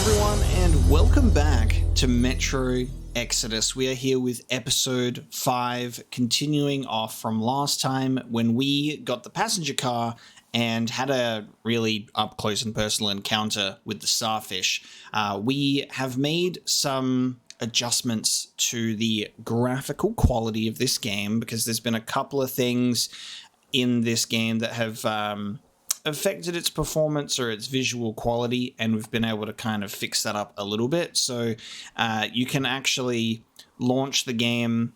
everyone, and welcome back to Metro Exodus. We are here with episode 5, continuing off from last time when we got the passenger car and had a really up-close and personal encounter with the starfish. We have made some adjustments to the graphical quality of this game because there's been a couple of things in this game that have affected its performance or its visual quality, and we've been able to kind of fix that up a little bit. So you can actually launch the game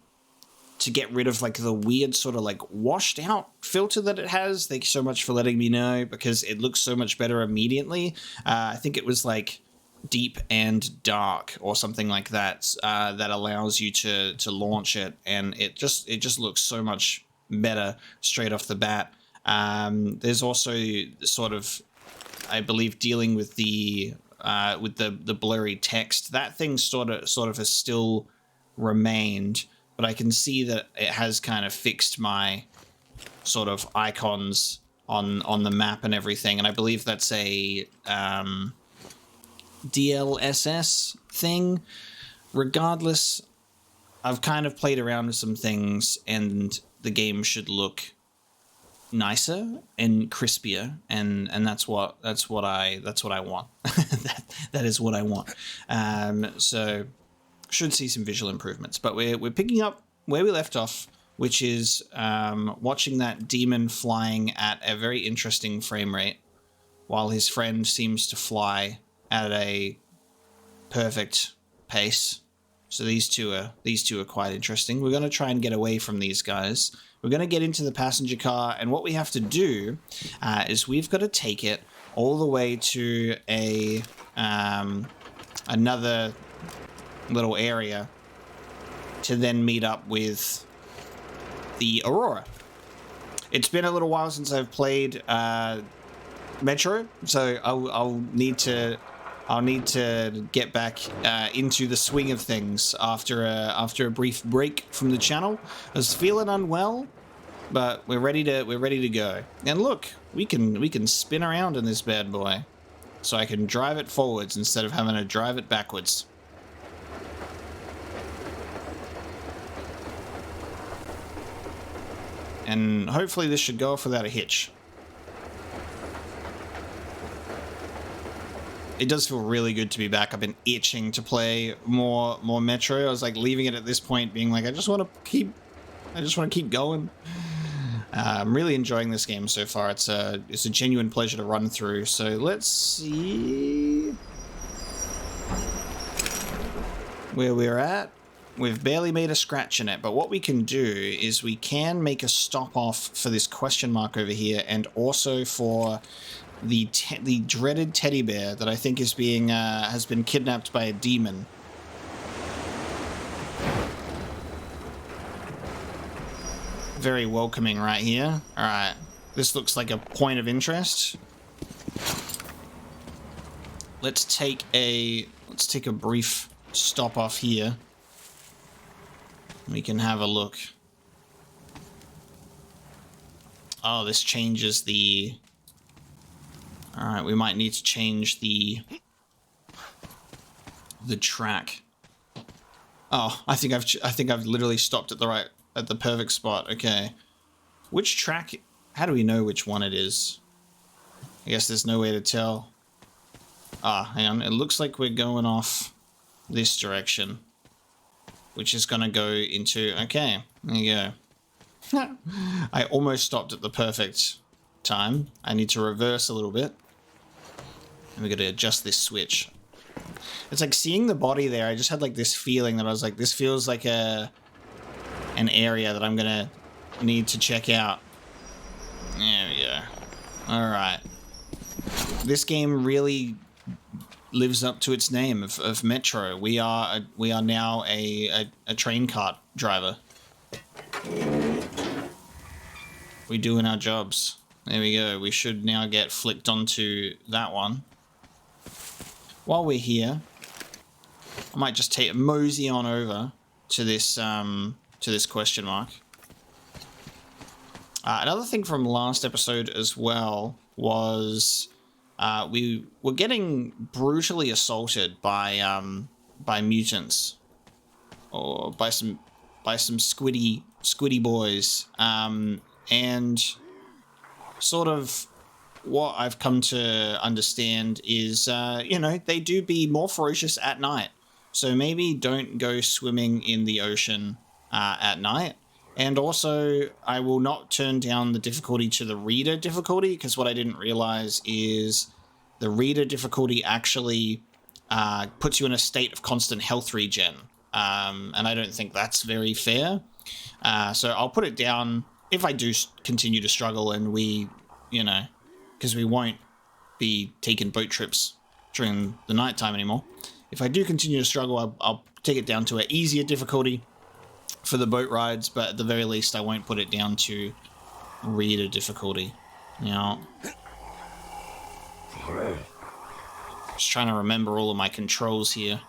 to get rid of like the weird sort of like washed out filter that it has. Thank you so much for letting me know, because it looks so much better immediately. I think it was like deep and dark or something like that, that allows you to launch it, and it just looks so much better straight off the bat. There's also sort of, I believe, dealing with the blurry text. That thing sort of has still remained, but I can see that it has kind of fixed my sort of icons on the map and everything. And I believe that's a DLSS thing. Regardless, I've kind of played around with some things, and the game should look nicer and crispier, and that's what I want. that is what I want. So should see some visual improvements, but we're picking up where we left off, which is watching that demon flying at a very interesting frame rate, while his friend seems to fly at a perfect pace. So these two are quite interesting. We're going to try and get away from these guys. We're going to get into the passenger car, and what we have to do is we've got to take it all the way to a another little area to then meet up with the Aurora. It's been a little while since I've played Metro, so I'll need to get back into the swing of things after a brief break from the channel. I was feeling unwell, but we're ready to go. And look, we can spin around in this bad boy, so I can drive it forwards instead of having to drive it backwards. And hopefully this should go off without a hitch. It does feel really good to be back. I've been itching to play more Metro. I was like leaving it at this point, being like, I just want to keep going. I'm really enjoying this game so far. It's a genuine pleasure to run through. So let's see where we're at. We've barely made a scratch in it, but what we can do is we can make a stop off for this question mark over here, and also for the dreaded teddy bear that I think is being has been kidnapped by a demon. Very welcoming right here. All right, this looks like a point of interest. Let's take a brief stop off here. We can have a look. Oh, this changes the. All right, we might need to change the track. Oh, I think I've literally stopped at the perfect spot. Okay, which track? How do we know which one it is? I guess there's no way to tell. Ah, hang on. It looks like we're going off this direction, which is gonna go into. Okay, there you go. I almost stopped at the perfect time. I need to reverse a little bit. And we got to adjust this switch. It's like seeing the body there. I just had like this feeling that I was like, this feels like an area that I'm gonna need to check out. There we go. All right. This game really lives up to its name of Metro. We are now a train cart driver. We're doing our jobs. There we go. We should now get flicked onto that one. While we're here, I might just mosey on over to this question mark. Another thing from last episode as well was we were getting brutally assaulted by mutants, or by some squiddy boys, and sort of what I've come to understand is, you know, they do be more ferocious at night. So maybe don't go swimming in the ocean at night. And also, I will not turn down the difficulty to the reader difficulty, because what I didn't realize is the reader difficulty actually puts you in a state of constant health regen. And I don't think that's very fair. So I'll put it down if I do continue to struggle and we, you know, because we won't be taking boat trips during the nighttime anymore. If I do continue to struggle, I'll take it down to an easier difficulty for the boat rides, but at the very least I won't put it down to reader difficulty. You know, just trying to remember all of my controls here.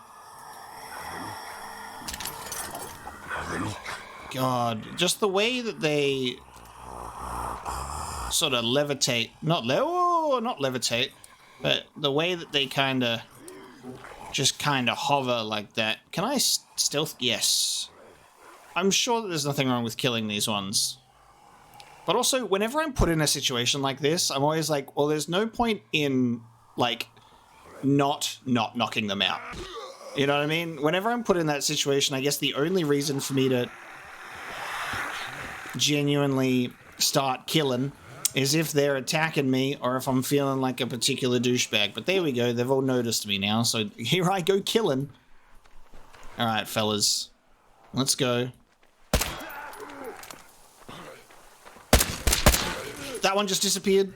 God, just the way that they sort of levitate, not levitate, but the way that they kind of hover like that. Can I stealth? Yes. I'm sure that there's nothing wrong with killing these ones. But also, whenever I'm put in a situation like this, I'm always like, well, there's no point in, like, not knocking them out. You know what I mean? Whenever I'm put in that situation, I guess the only reason for me to genuinely start killing is if they're attacking me or if I'm feeling like a particular douchebag. But there we go. They've all noticed me now. So here I go killing. All right, fellas. Let's go. That one just disappeared.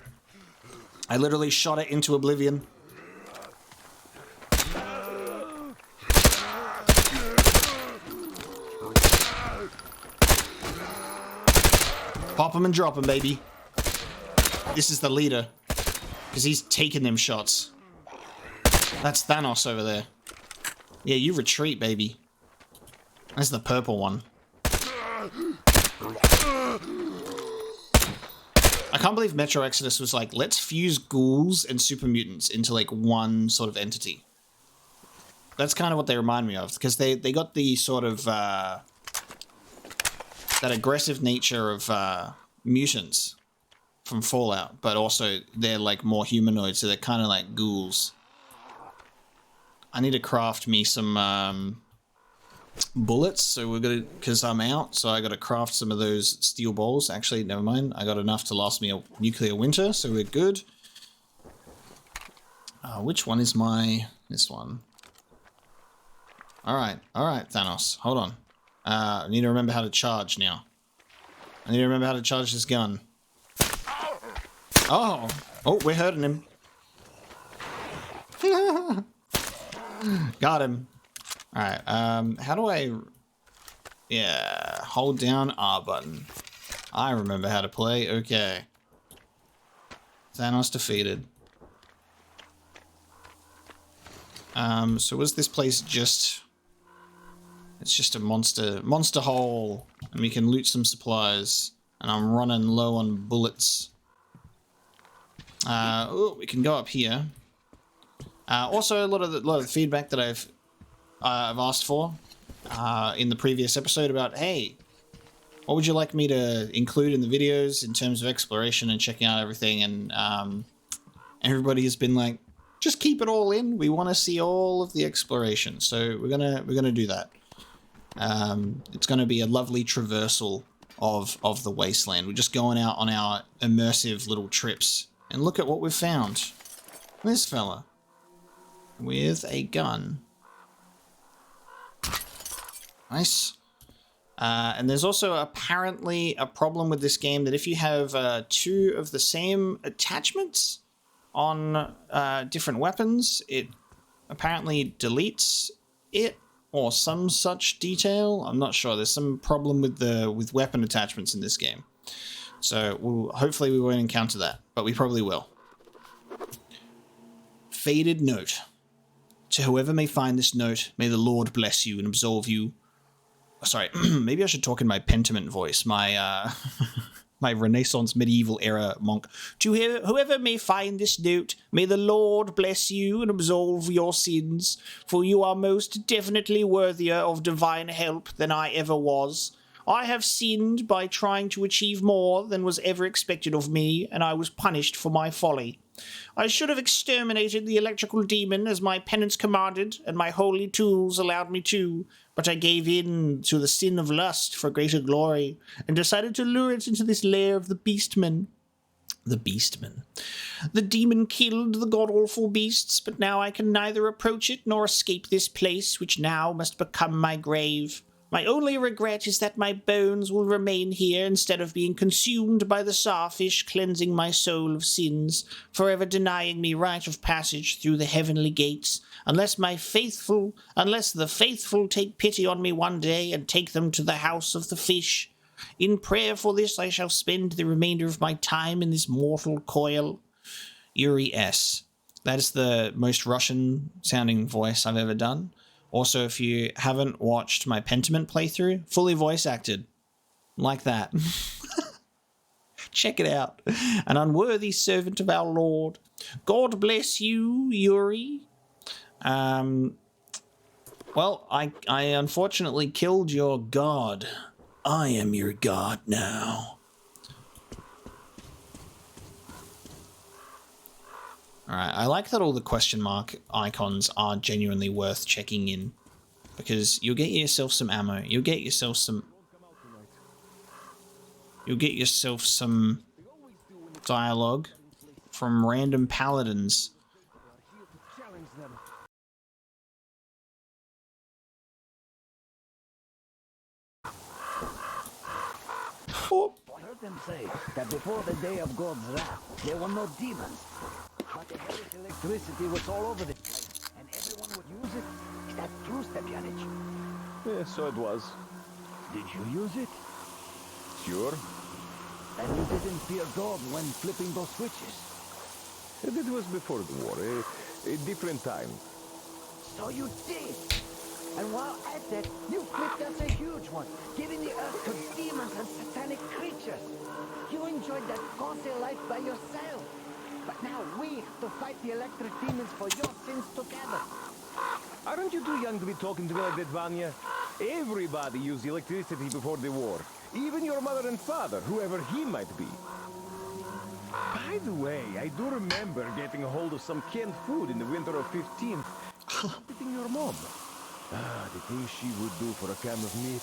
I literally shot it into oblivion. Pop him and drop him, baby. This is the leader, because he's taking them shots. That's Thanos over there. Yeah, you retreat, baby. That's the purple one. I can't believe Metro Exodus was like, let's fuse ghouls and super mutants into like one sort of entity. That's kind of what they remind me of, because they got the sort of that aggressive nature of mutants from Fallout, but also they're like more humanoid, so they're kind of like ghouls. I need to craft me some bullets, so we're gonna, because I'm out, so I gotta craft some of those steel balls. Actually, never mind, I got enough to last me a nuclear winter, so we're good. Which one is this one? Alright, Thanos, hold on. I need to remember how to charge now. I need to remember how to charge this gun. Oh, we're hurting him. Got him. Alright, how do I... Yeah, hold down R button. I remember how to play, okay. Thanos defeated. So was this place just... It's just a monster hole, and we can loot some supplies, and I'm running low on bullets. We can go up here. Also, a lot of the feedback that I've asked for in the previous episode about, hey, what would you like me to include in the videos in terms of exploration and checking out everything? And everybody has been like, just keep it all in. We want to see all of the exploration, so we're gonna do that. It's going to be a lovely traversal of the wasteland. We're just going out on our immersive little trips. And look at what we've found. This fella. With a gun. Nice. And there's also apparently a problem with this game that if you have two of the same attachments on different weapons, it apparently deletes it. Or some such detail. I'm not sure. There's some problem with weapon attachments in this game. So hopefully we won't encounter that, but we probably will. Faded note. To whoever may find this note, may the Lord bless you and absolve you. Oh, sorry, maybe I should talk in my Pentiment voice. My my Renaissance medieval era monk. To whoever may find this note, may the Lord bless you and absolve your sins, for you are most definitely worthier of divine help than I ever was. I have sinned by trying to achieve more than was ever expected of me, and I was punished for my folly. I should have exterminated the electrical demon as my penance commanded, and my holy tools allowed me to, but I gave in to the sin of lust for greater glory, and decided to lure it into this lair of the beastmen. The beastmen. The demon killed the god-awful beasts, but now I can neither approach it nor escape this place, which now must become my grave. My only regret is that my bones will remain here instead of being consumed by the starfish, cleansing my soul of sins, forever denying me right of passage through the heavenly gates, unless the faithful take pity on me one day and take them to the house of the fish. In prayer for this I shall spend the remainder of my time in this mortal coil. Yuri S. That is the most Russian-sounding voice I've ever done. Also, if you haven't watched my Pentiment playthrough, fully voice acted. Like that. Check it out. An unworthy servant of our Lord. God bless you, Yuri. Well, I unfortunately killed your god. I am your god now. Alright, I like that all the question mark icons are genuinely worth checking in. Because you'll get yourself some ammo. You'll get yourself some dialogue from random paladins. Oh. I heard them say that before the day of God's wrath, there were no demons. But the hellish electricity was all over the place, and everyone would use it. Is that true, Stepyanich? Yeah, so it was. Did you use it? Sure. And you didn't fear God when flipping those switches? It was before the war, a different time. So you did! And while at it, you flipped us a huge one, giving the earth to demons and satanic creatures. You enjoyed that gauzy life by yourself. But now we have to fight the electric demons for your sins together. Aren't you too young to be talking to me like that, Vanya? Everybody used electricity before the war. Even your mother and father, whoever he might be. By the way, I do remember getting a hold of some canned food in the winter of 15. Visiting your mom. Ah, the things she would do for a can of meat.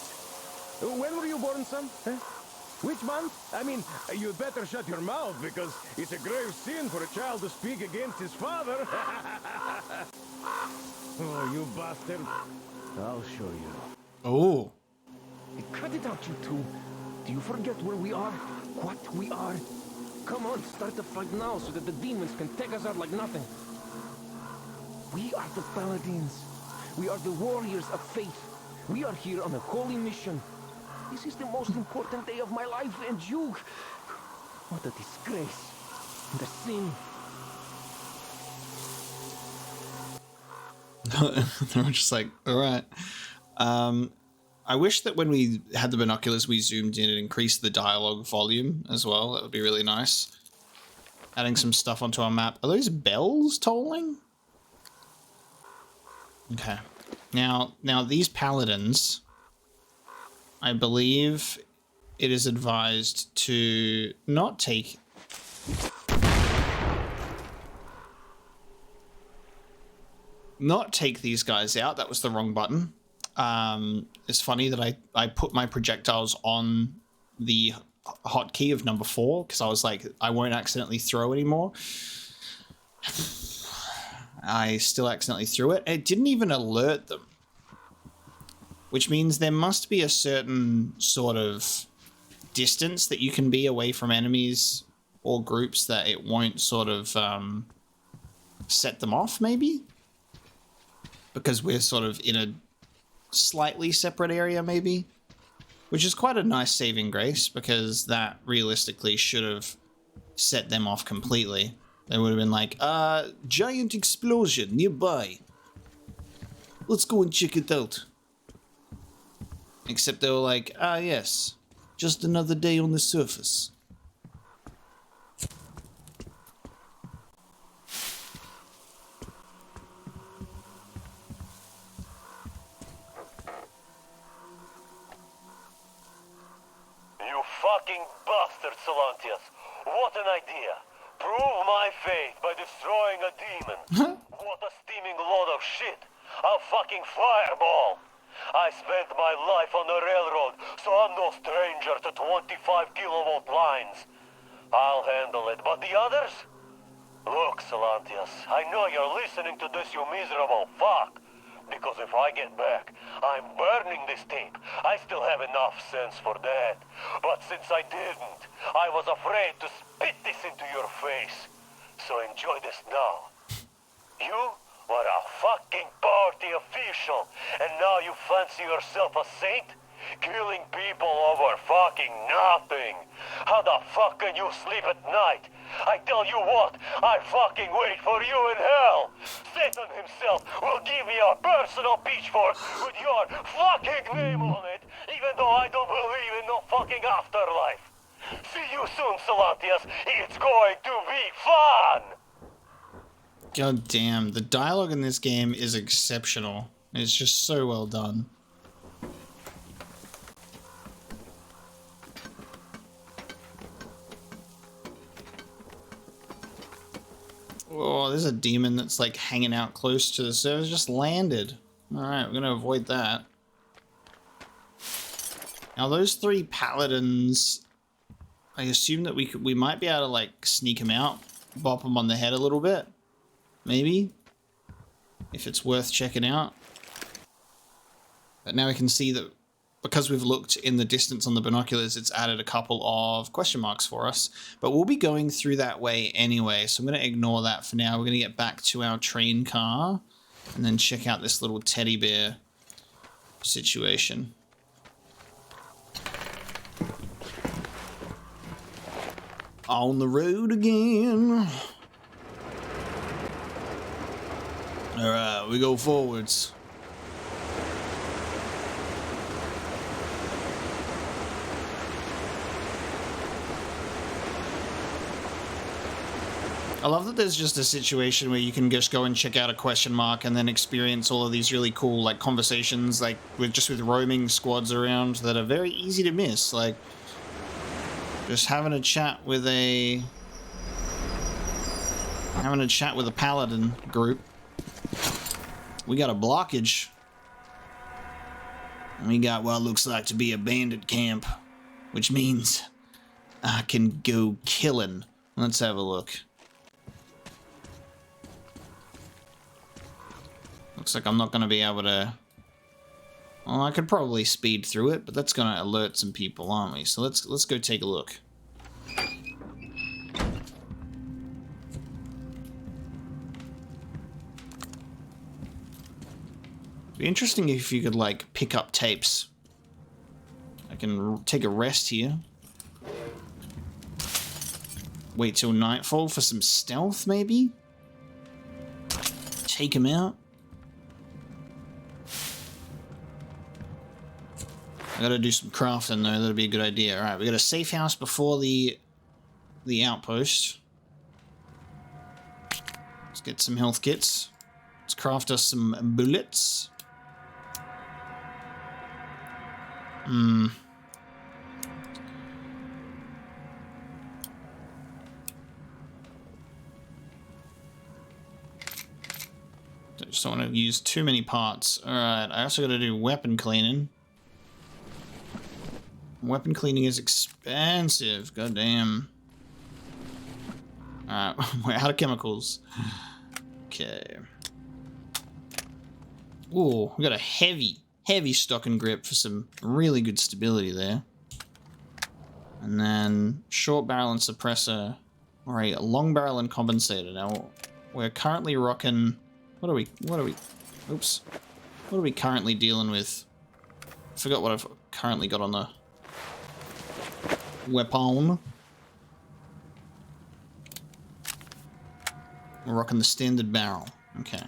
When were you born, son? Huh? Which month? I mean, you'd better shut your mouth, because it's a grave sin for a child to speak against his father. Oh, you bastard. I'll show you. Oh. Hey, cut it out, you two. Do you forget where we are? What we are? Come on, start the fight now so that the demons can take us out like nothing. We are the paladins. We are the warriors of faith. We are here on a holy mission. This is the most important day of my life, and you... What a disgrace. And a sin. They're just like, alright. I wish that when we had the binoculars, we zoomed in and increased the dialogue volume as well. That would be really nice. Adding some stuff onto our map. Are those bells tolling? Okay. Now these paladins, I believe it is advised to not take... these guys out. That was the wrong button. It's funny that I put my projectiles on the hotkey of number 4 because I was like, I won't accidentally throw anymore. I still accidentally threw it. It didn't even alert them, which means there must be a certain sort of distance that you can be away from enemies or groups that it won't sort of set them off, maybe? Because we're sort of in a slightly separate area, maybe? Which is quite a nice saving grace, because that realistically should have set them off completely. They would have been like, giant explosion nearby. Let's go and check it out. Except they were like, yes, just another day on the surface. fucking bastard, Salantius. What an idea. Prove my faith by destroying a demon. What a steaming load of shit. A fucking fireball. I spent my life on the railroad, so I'm no stranger to 25 kilovolt lines. I'll handle it, but the others? Look, Salantius, I know you're listening to this, you miserable fuck. Because if I get back, I'm burning this tape. I still have enough sense for that. But since I didn't, I was afraid to spit this into your face. So enjoy this now. You were a fucking party official, and now you fancy yourself a saint? Killing people over fucking nothing. How the fuck can you sleep at night? I tell you what, I fucking wait for you in hell. Satan himself will give me a personal pitchfork with your fucking name on it, even though I don't believe in no fucking afterlife. See you soon, Salantius. It's going to be fun! God damn, the dialogue in this game is exceptional. It's just so well done. Oh, there's a demon that's like hanging out close to the server. Just landed. Alright, we're gonna avoid that. Now those 3 paladins, I assume that we might be able to like sneak them out, bop them on the head a little bit. Maybe, if it's worth checking out. But now we can see that because we've looked in the distance on the binoculars, it's added a couple of question marks for us. But we'll be going through that way anyway, so I'm going to ignore that for now. We're going to get back to our train car and then check out this little teddy bear situation. On the road again. Alright, we go forwards. I love that there's just a situation where you can just go and check out a question mark and then experience all of these really cool like conversations like with roaming squads around that are very easy to miss. Like just having a chat with a paladin group. We got a blockage. We got what looks like to be a bandit camp, which means I can go killing. Let's have a look. Looks like I'm not going to be able to... Well, I could probably speed through it, but that's going to alert some people, aren't we? So let's go take a look. Be interesting if you could like pick up tapes. I can take a rest here. Wait till nightfall for some stealth, maybe? Take him out. I gotta do some crafting though, that'd be a good idea. Alright, we got a safe house before the outpost. Let's get some health kits. Let's craft us some bullets. Just don't want to use too many parts. Alright, I also got to do weapon cleaning. Weapon cleaning is expensive. God damn. Alright, we're out of chemicals. Okay. Ooh, we got a heavy stock and grip for some really good stability there. And then short barrel and suppressor, or a long barrel and compensator. Now we're currently rocking. What are we? Oops. What are we currently dealing with? I forgot what I've currently got on the weapon. We're rocking the standard barrel. Okay.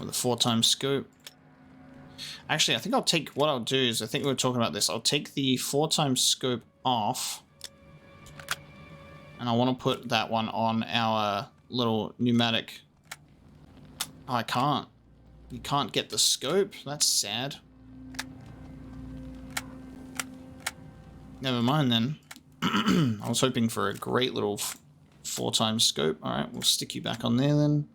With a 4x scope. Actually, I think I'll take, what I'll do is, I think we were talking about this, I'll take the 4x scope off. And I want to put that one on our little pneumatic Oh, I can't. You can't get the scope? That's sad. Never mind then. I was hoping for a great little 4x scope. Alright, we'll stick you back on there then.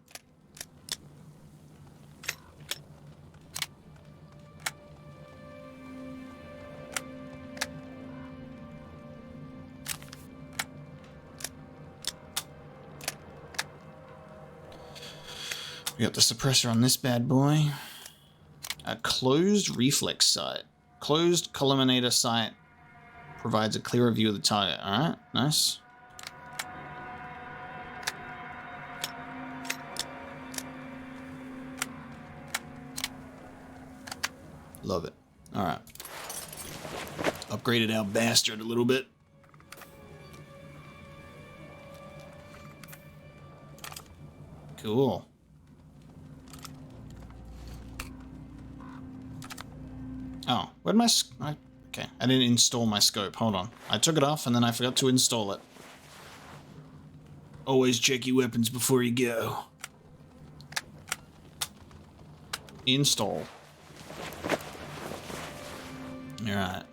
We got the suppressor on this bad boy. A closed reflex sight. Closed collimator sight provides a clearer view of the target. Alright, nice. Love it. Alright. Upgraded our bastard a little bit. Cool. Oh, where'd my... Okay, I didn't install my scope. Hold on. I took it off and then I forgot to install it. Always check your weapons before you go. Install. Alright.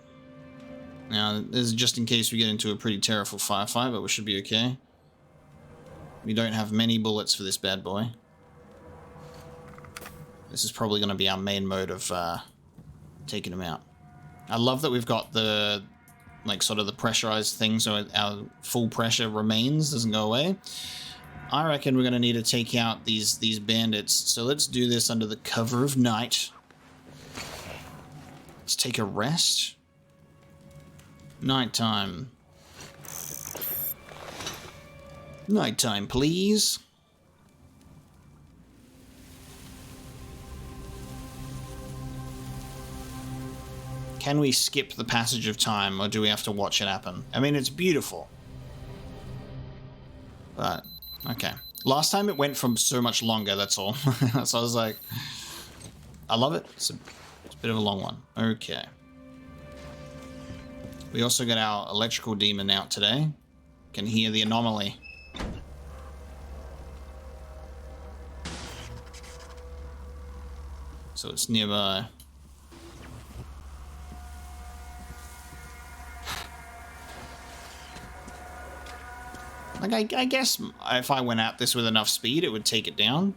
Now, this is just in case we get into a pretty terrible firefight, but we should be okay. We don't have many bullets for this bad boy. This is probably going to be our main mode of taking him out. I love that we've got the, like, sort of the pressurized thing so our full pressure remains, doesn't go away. I reckon we're going to need to take out these bandits, so let's do this under the cover of night. Let's take a rest. Nighttime. Nighttime, please. Can we skip the passage of time, or do we have to watch it happen? I mean, it's beautiful. But, okay. Last time it went from so much longer, that's all. So I was like, I love it. It's a bit of a long one. Okay. We also got our electrical demon out today. Can hear the anomaly. So it's nearby. Like, I guess if I went at this with enough speed, it would take it down.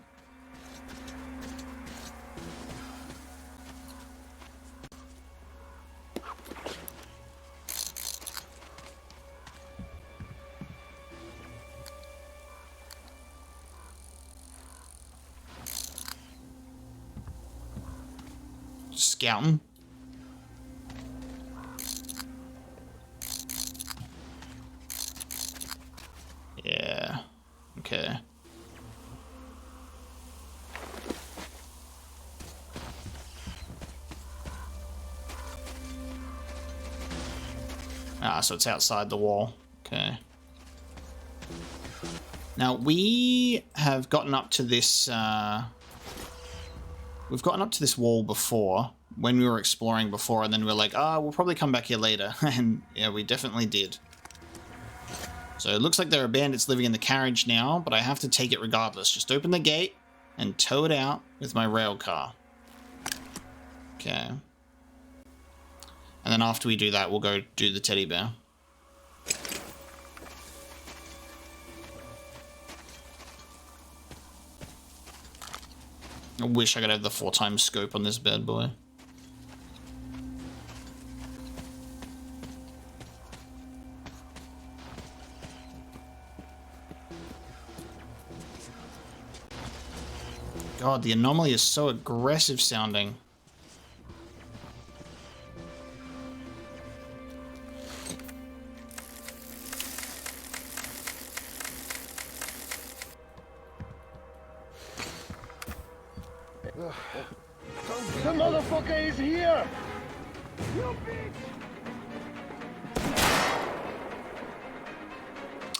Scouting. Yeah. Okay. Ah, so it's outside the wall. Okay. Now, we have gotten up to this, we've gotten up to this wall before, when we were exploring before, and then we were like, we'll probably come back here later. And, yeah, we definitely did. So it looks like there are bandits living in the carriage now, but I have to take it regardless. Just open the gate and tow it out with my rail car. Okay. And then after we do that, we'll go do the teddy bear. I wish I could have the 4x scope on this bad boy. God, the anomaly is so aggressive sounding. The motherfucker is here! You bitch!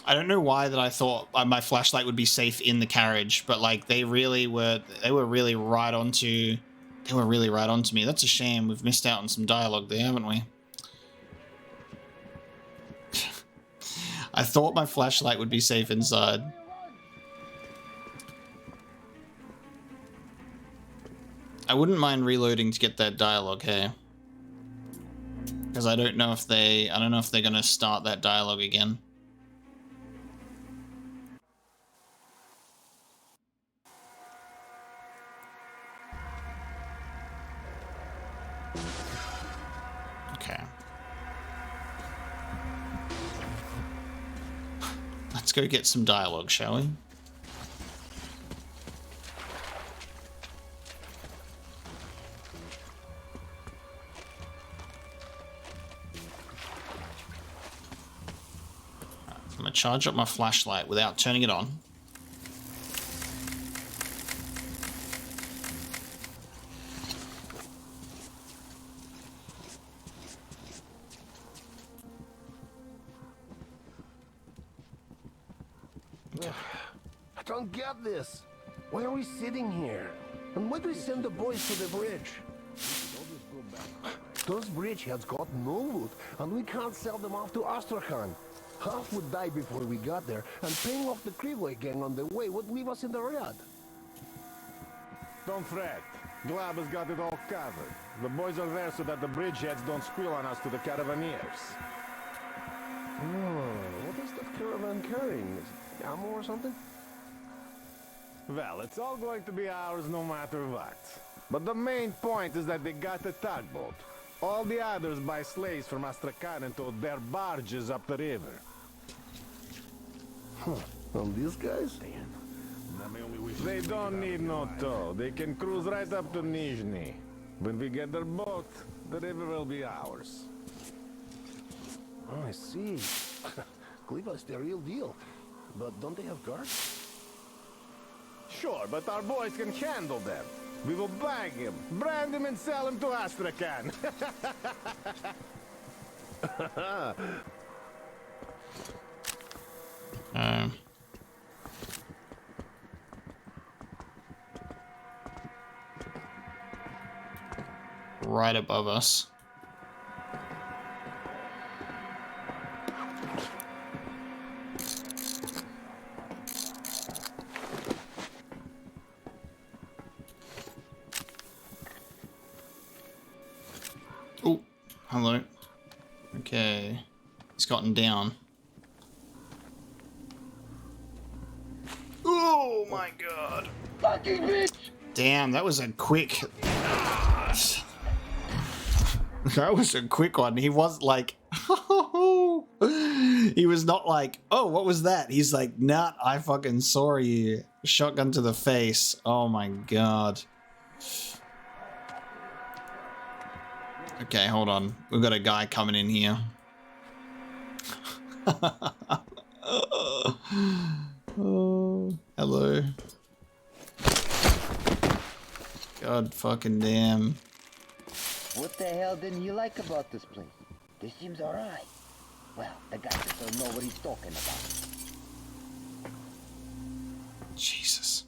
I don't know why that I thought my flashlight would be safe in the carriage, but like they were really right onto me. That's a shame. We've missed out on some dialogue there, haven't we? I thought my flashlight would be safe inside. I wouldn't mind reloading to get that dialogue here. Because I don't know if they're gonna start that dialogue again. Okay. Let's go get some dialogue, shall we? I'm gonna charge up my flashlight without turning it on. I don't get this. Why are we sitting here? And why do we send the boys to the bridge? Those bridgeheads got no loot, and we can't sell them off to Astrakhan. Half would die before we got there, and paying off the Krivoy gang on the way would leave us in the red. Don't fret. Glab has got it all covered. The boys are there so that the bridgeheads don't squeal on us to the caravaneers. Oh, what is that caravan carrying? Is it ammo or something? Well, it's all going to be ours no matter what. But the main point is that they got a tugboat. All the others buy slaves from Astrakhan and tow their barges up the river. Huh. And these guys? They don't need no tow. They can cruise right up to Nizhny. When we get their boat, the river will be ours. Oh, I see. Kliva's the real deal. But don't they have guards? Sure, but our boys can handle them. We will bag him, brand him, and sell him to Astrakhan. Right above us. Oh, hello. Okay. He's gotten down. Oh my god. Fucking bitch! Damn, that was a quick... That was a quick one. He was like... He was not like, oh, what was that? He's like, nah, I fucking saw you. Shotgun to the face. Oh my god. Okay, hold on. We've got a guy coming in here. Oh, hello. God fucking damn. What the hell didn't you like about this place? This seems alright. Well, the guy just don't know what he's talking about. Jesus.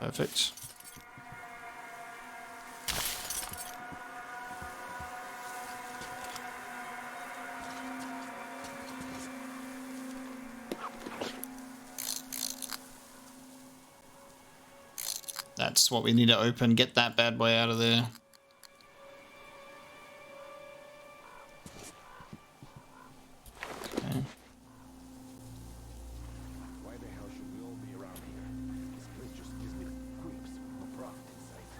Perfect. That's what we need to open. Get that bad boy out of there. Okay. Why the hell should we all be around here? This place just gives me creeps. No profit in sight.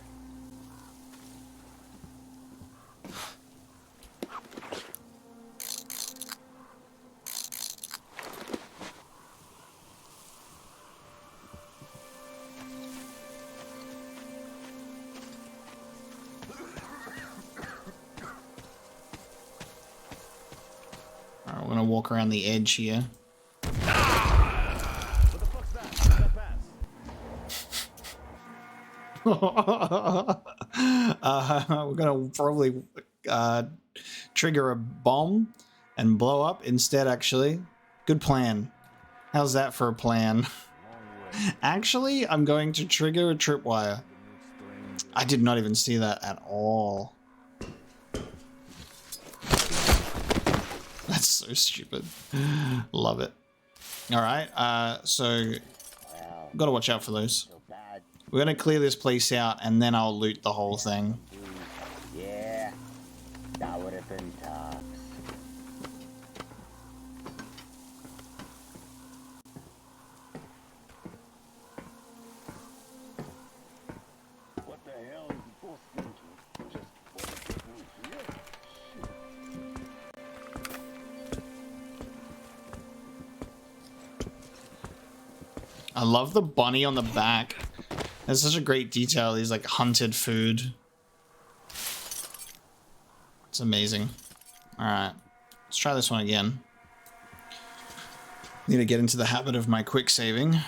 Alright, we're gonna walk around the edge here. What the fuck's that? That pass? gonna probably trigger a bomb and blow up instead, actually. Good plan. How's that for a plan? Actually, I'm going to trigger a tripwire. I did not even see that at all. That's so stupid. Love it. Alright, so gotta watch out for those. We're gonna clear this place out and then I'll loot the whole thing. Yeah, that would have been tough. What the hell is the boss thinking? Just I love the bunny on the back. That's such a great detail. He's like hunted food. It's amazing. Alright, let's try this one again. Need to get into the habit of my quick saving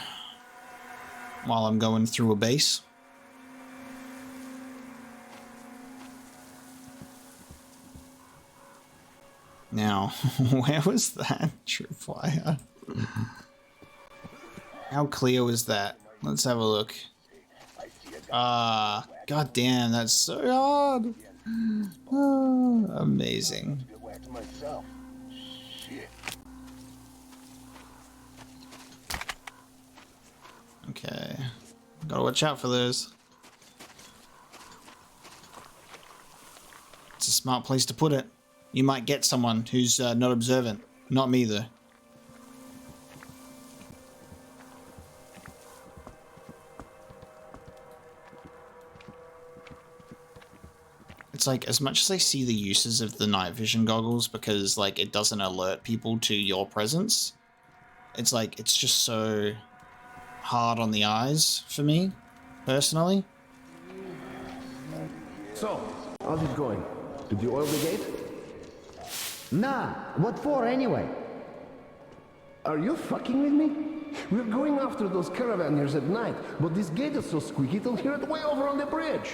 while I'm going through a base. Now, where was that tripwire? How clear was that? Let's have a look. God damn, that's so hard. Amazing. Okay. Gotta watch out for those. It's a smart place to put it. You might get someone who's not observant. Not me, though. It's like, as much as I see the uses of the night vision goggles, because like it doesn't alert people to your presence, it's like, it's just so hard on the eyes for me, personally. So, how's it going? Did you oil the gate? Nah, what for anyway? Are you fucking with me? We're going after those caravanners at night, but this gate is so squeaky they'll hear it way over on the bridge.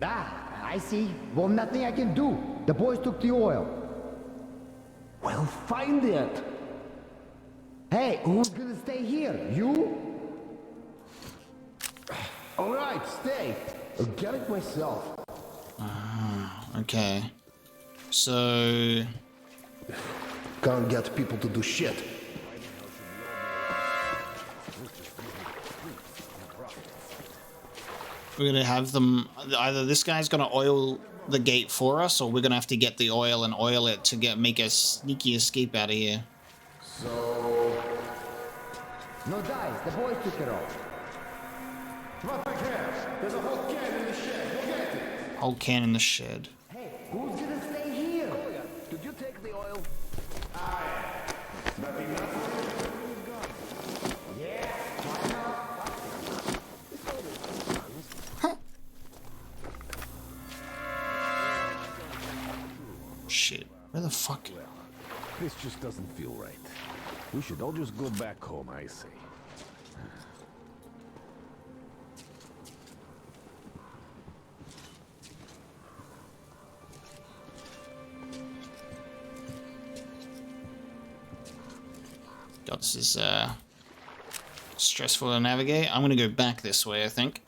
Ah, I see. Well, nothing I can do. The boys took the oil. Well, find it. Hey, who's gonna stay here? You? All right, stay. I'll get it myself. Okay. So... Can't get people to do shit. We're gonna have them... Either this guy's gonna oil the gate for us, or we're gonna have to get the oil and oil it to make a sneaky escape out of here. So... No dice, the boys took it all. What the hell? There's a whole can in the shed. Go get it. Whole can in the shed. Hey, who's gonna stay here? Did you take the oil? Shit. Where the fuck? This just doesn't feel right. We should all just go back home, I say. God, this is stressful to navigate. I'm gonna go back this way, I think.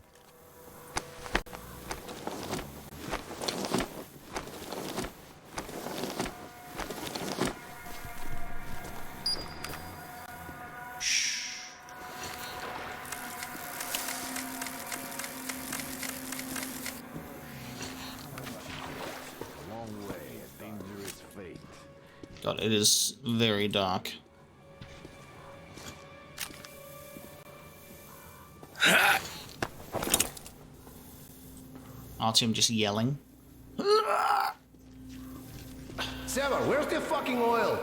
Long way, a dangerous fate. God, it is very dark. Artyom just yelling. Sever, where's the fucking oil?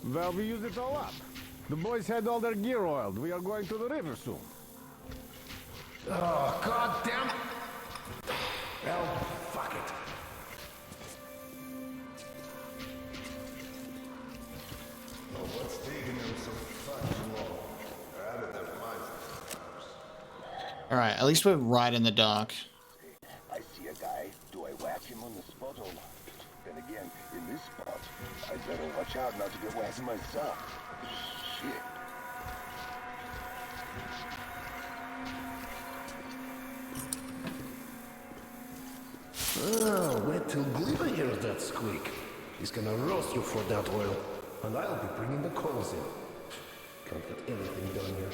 Well, we used it all up. The boys had all their gear oiled. We are going to the river soon. Oh, god damn it. Well, fuck it. Well, what's taking them so fucking long? They're out of their minds. Alright, at least we're right in the dark. Then again, in this spot, I better watch out not to get wet myself. Shit. Oh, wait till Gleaver hears that squeak. He's gonna roast you for that oil. And I'll be bringing the coals in. Can't get anything done here.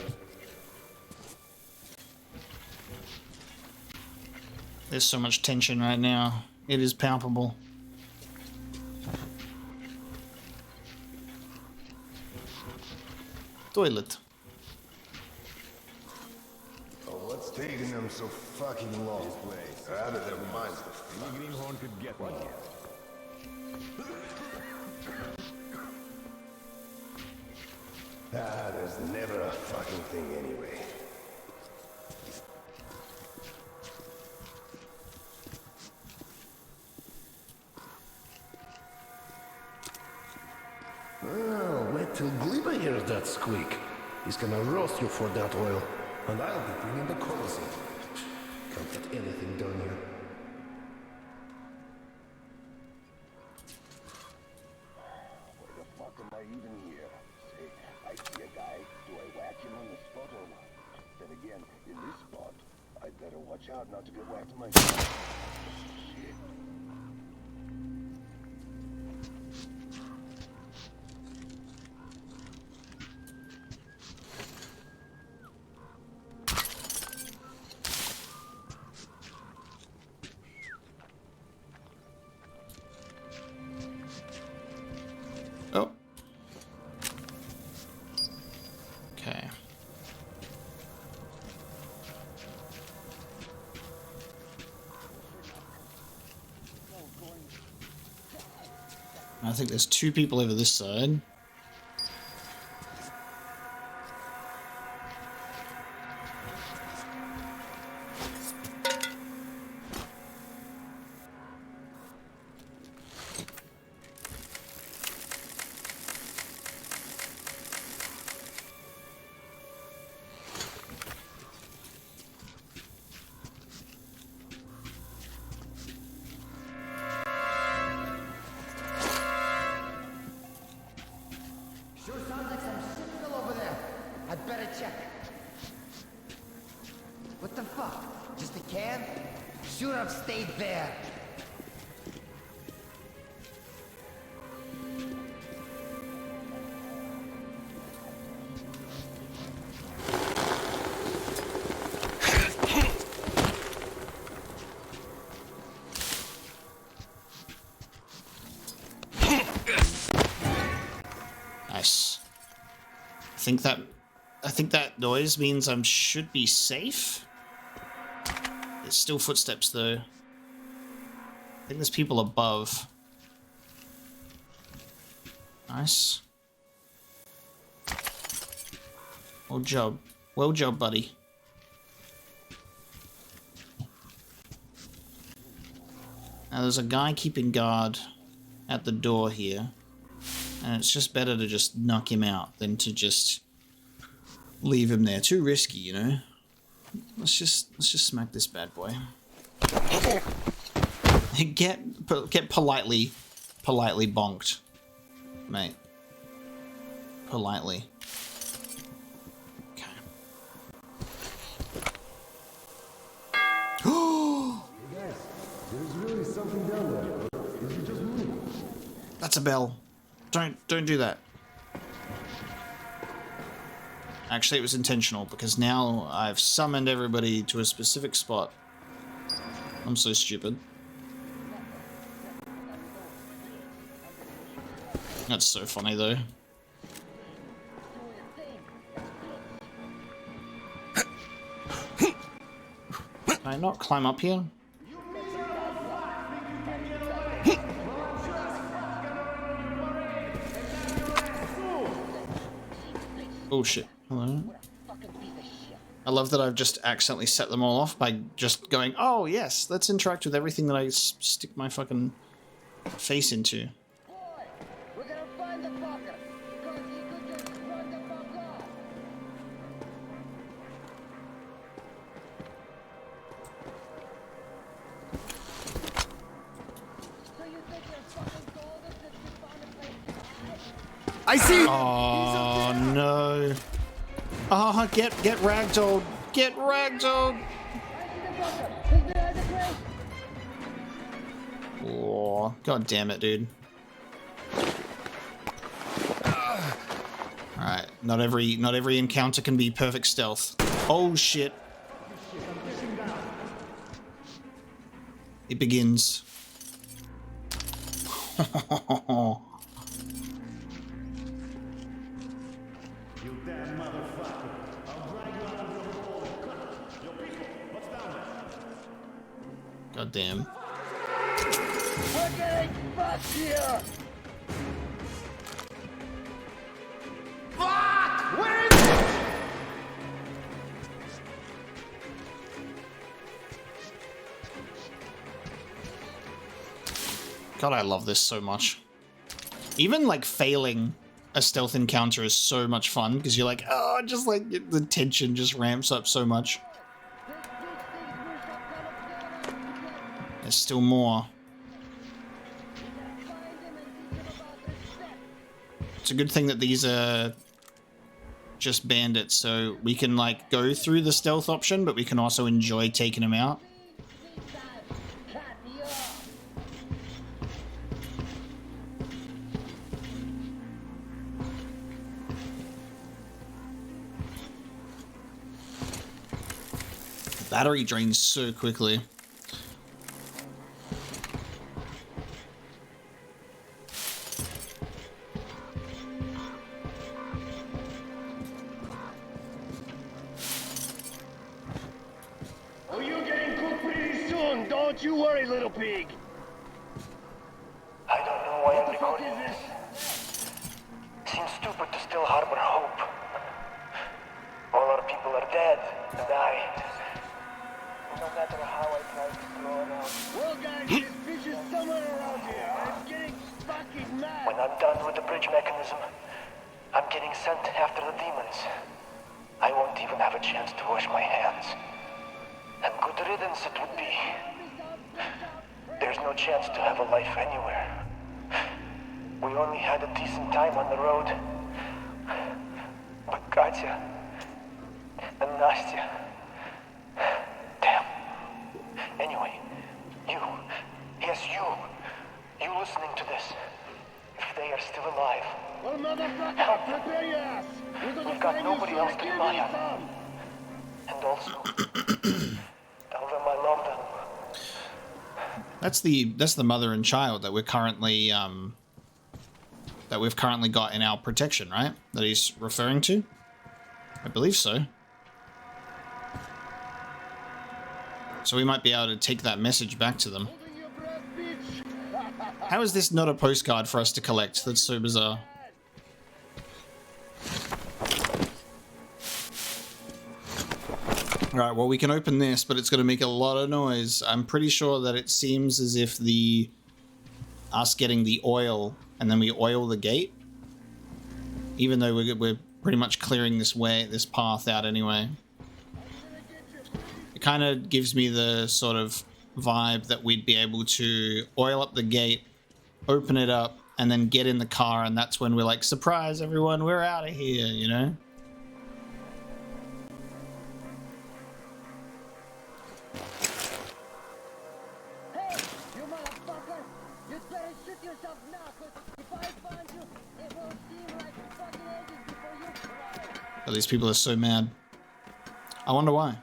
There's so much tension right now. It is palpable. Toilet. Oh, what's taking them so fucking long? This place. Rather that reminds the Any greenhorn could get one. Ah, there's never a fucking thing anyway. Oh, wait till Gleaver hears that squeak. He's gonna roast you for that oil. And I'll be bringing the coals in. Can't get anything done here. Why the fuck am I even here? Say, I see a guy. Do I whack him on the spot or what? Then again, in this spot, I better watch out not to get whacked myself. Shit. Oh. Okay. I think there's two people over this side. Sure sounds like some shit still over there. I'd better check. What the fuck? Just a can? Should have stayed there. Nice. I think that noise means I should be safe. There's still footsteps though. I think there's people above. Nice. Well job. Well job, buddy. Now there's a guy keeping guard at the door here. And it's just better to just knock him out than to just leave him there. Too risky, you know. Let's just smack this bad boy. Get politely bonked, mate. Politely. Okay. There's really something down there. Is it just me? That's a bell. Don't do that. Actually, it was intentional because now I've summoned everybody to a specific spot. I'm so stupid. That's so funny though. Can I not climb up here? Oh shit. Hello. I love that I've just accidentally set them all off by just going, oh yes, let's interact with everything that I stick my fucking face into. Boy, we're gonna find the fucker. Cause he could just run the fuck off. So you think you're I see! Oh no. Oh, get ragdolled. Get ragdolled. Oh, god damn it, dude. Alright, not every encounter can be perfect stealth. Oh shit. It begins. God damn. We're getting fucked here! Fuck! Where is it? God, I love this so much. Even like failing a stealth encounter is so much fun because you're like, oh, just like the tension just ramps up so much. There's still more. It's a good thing that these are just bandits, so we can like go through the stealth option, but we can also enjoy taking them out. Battery drains so quickly. Oh, you're getting cooked pretty soon. Don't you worry, little pig. I don't know why I'm What the fuck recording is this. this? Seems stupid to still harbor hope. All our people are dead, and no matter how I try to throw it out, Well, guys, this fish is somewhere around here. I'm getting fucking mad. when I'm done with the bridge mechanism, I'm getting sent after the demons. I won't even have a chance to wash my hands. And good riddance it would be. There's no chance to have a life anywhere. We only had a decent time on the road. But Katya and Nastya. Damn. Anyway, yes you listening to this, if they are still alive, Well, motherfucker, prepare your ass. We're gonna we've got find nobody you else soon to and give rely you on. some. And also, tell them I love them. That's the mother and child that we're currently we've currently got in our protection, right? That he's referring to? I believe so. So we might be able to take that message back to them. Holding your breath, bitch. How is this not a postcard for us to collect? That's so bizarre. Alright, well we can open this, but it's going to make a lot of noise. I'm pretty sure that it seems as if us getting the oil and then we oil the gate, even though we're pretty much clearing this path out anyway. It kind of gives me the sort of vibe that we'd be able to oil up the gate, open it up, and then get in the car, and that's when we're like, surprise everyone, we're out of here, you know? Hey, you motherfucker! You'd better shoot yourself now, cause if I find you, it will seem like fucking ages before you cry. Oh, these people are so mad. I wonder why.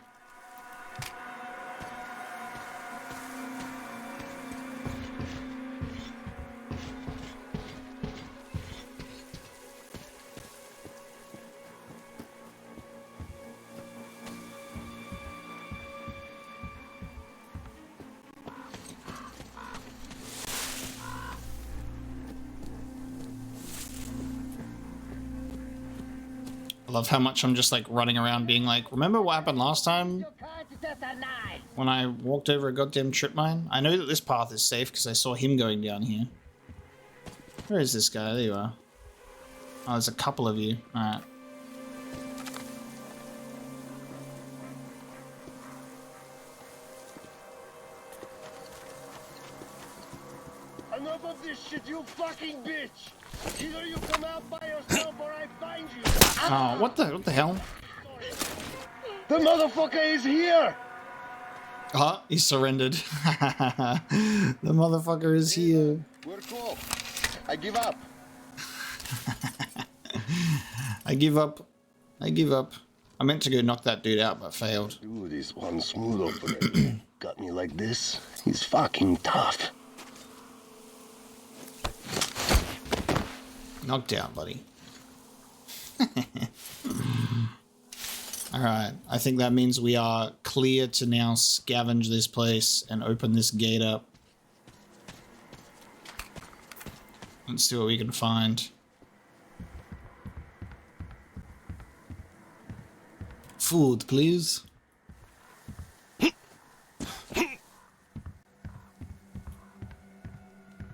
I love how much I'm just like running around being like, remember what happened last time Your kind is just a knife. when I walked over a goddamn trip mine? I know that this path is safe because I saw him going down here. Where is this guy? There you are. Oh, there's a couple of you. Alright. Enough of this shit, you fucking bitch! Either you come out by yourself or I find you! Oh, what the hell? The motherfucker is here! Oh, he surrendered. The motherfucker is here. We're cool. I give up. I give up. I give up. I meant to go knock that dude out, but failed. Dude, this one smooth operator. Got me like this. He's fucking tough. Knocked out, buddy. Alright, I think that means we are clear to now scavenge this place and open this gate up. Let's see what we can find. Food, please.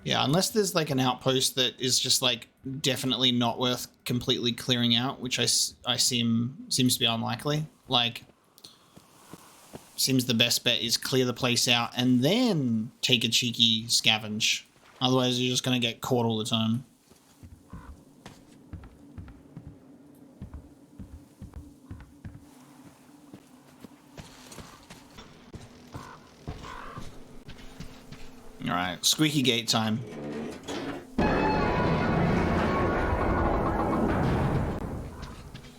Yeah, unless there's like an outpost that is just like definitely not worth completely clearing out, which seems to be unlikely. Like, seems the best bet is clear the place out and then take a cheeky scavenge. Otherwise, you're just gonna get caught all the time. Alright, squeaky gate time.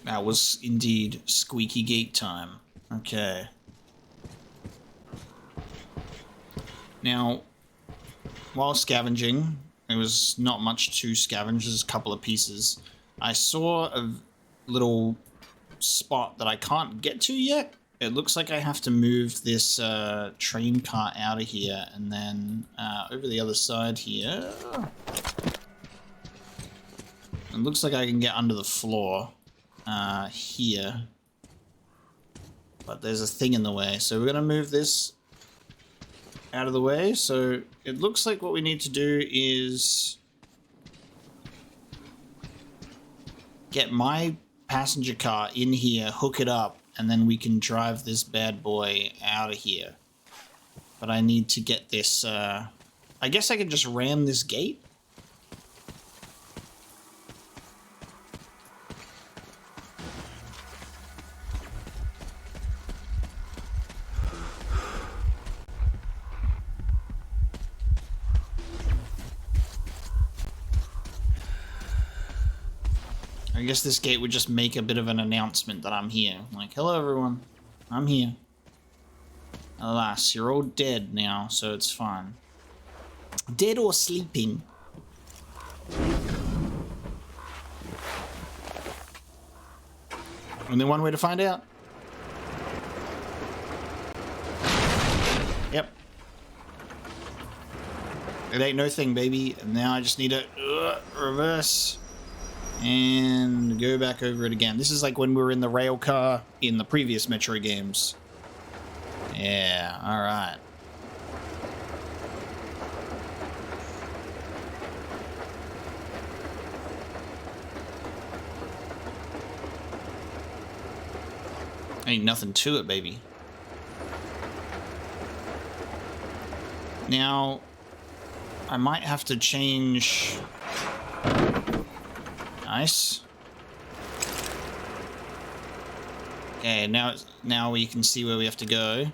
That was indeed squeaky gate time. Okay. Now, while scavenging, there was not much to scavenge, there's a couple of pieces. I saw a little spot that I can't get to yet. It looks like I have to move this train car out of here and then over the other side here. It looks like I can get under the floor here. But there's a thing in the way. So we're going to move this out of the way. So it looks like what we need to do is get my passenger car in here, hook it up, and then we can drive this bad boy out of here. But I need to get this, I guess I can just ram this gate? I guess this gate would just make a bit of an announcement that I'm here. Like, hello everyone, I'm here. Alas, you're all dead now, so it's fine. Dead or sleeping? Only one way to find out. Yep. It ain't no thing, baby. And now I just need to reverse. And go back over it again. This is like when we were in the rail car in the previous Metro games. Yeah, alright. Ain't nothing to it, baby. Now, I might have to change... Nice. Okay, now we can see where we have to go.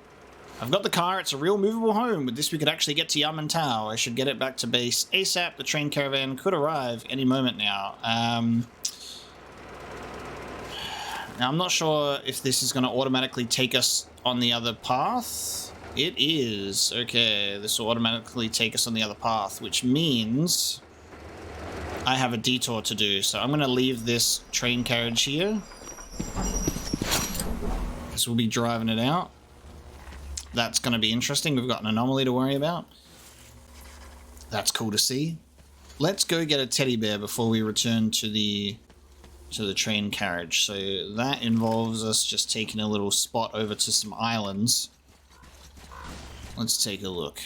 I've got the car, it's a real movable home. With this we could actually get to Yamantau. I should get it back to base ASAP. The train caravan could arrive any moment now. Now I'm not sure if this is going to automatically take us on the other path. It is. Okay, this will automatically take us on the other path, which means I have a detour to do. So I'm going to leave this train carriage here. Because we'll be driving it out. That's going to be interesting. We've got an anomaly to worry about. That's cool to see. Let's go get a teddy bear before we return to the train carriage. So that involves us just taking a little spot over to some islands. Let's take a look.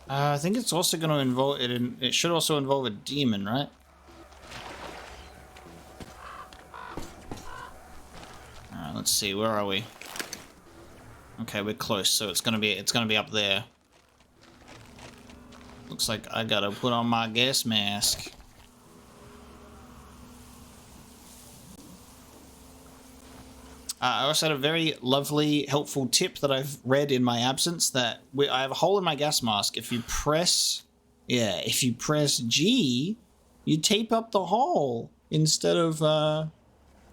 I think it's also going to involve it. It should also involve a demon, right? All right, let's see. Where are we? Okay, we're close. So it's gonna be up there. Looks like I gotta put on my gas mask. I also had a very lovely, helpful tip that I've read in my absence that I have a hole in my gas mask. If you press G, you tape up the hole instead of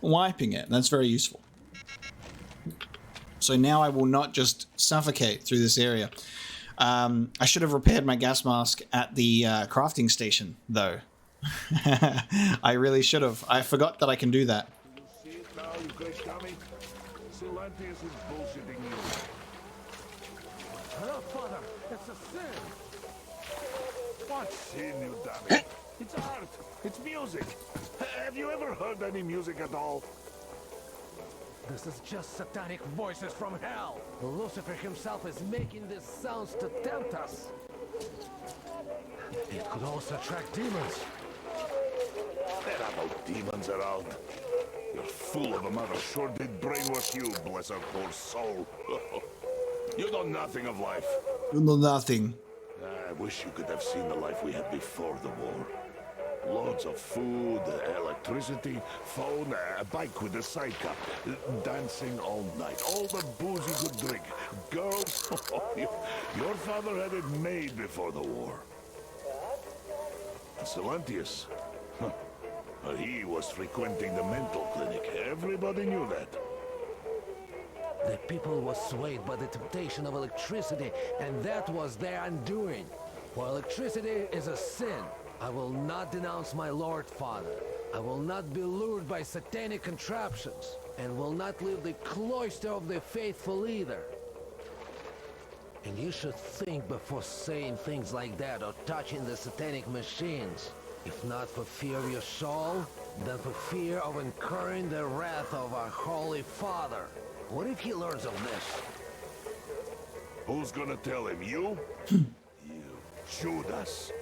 wiping it. That's very useful. So now I will not just suffocate through this area. I should have repaired my gas mask at the crafting station, though. I really should have. I forgot that I can do that. Silantius is bullshitting you. No, Father, that's a sin. What sin, you dummy? It's art. It's music. Have you ever heard any music at all? This is just satanic voices from hell. Lucifer himself is making these sounds to tempt us. It could also attract demons. There are no demons around. Your fool of a mother sure did brainwash you, bless her poor soul. You know nothing of life. You know nothing. I wish you could have seen the life we had before the war. Loads of food, electricity, phone, a bike with a sidecar, dancing all night, all the booze you could drink, girls. Your father had it made before the war. Silantius, he was frequenting the mental clinic. Everybody knew that. The people were swayed by the temptation of electricity, and that was their undoing. For electricity is a sin. I will not denounce my Lord Father. I will not be lured by satanic contraptions, and will not leave the cloister of the faithful either. And you should think before saying things like that or touching the satanic machines. If not for fear of your soul, then for fear of incurring the wrath of our Holy Father. What if he learns of this? Who's gonna tell him? You? You Judas.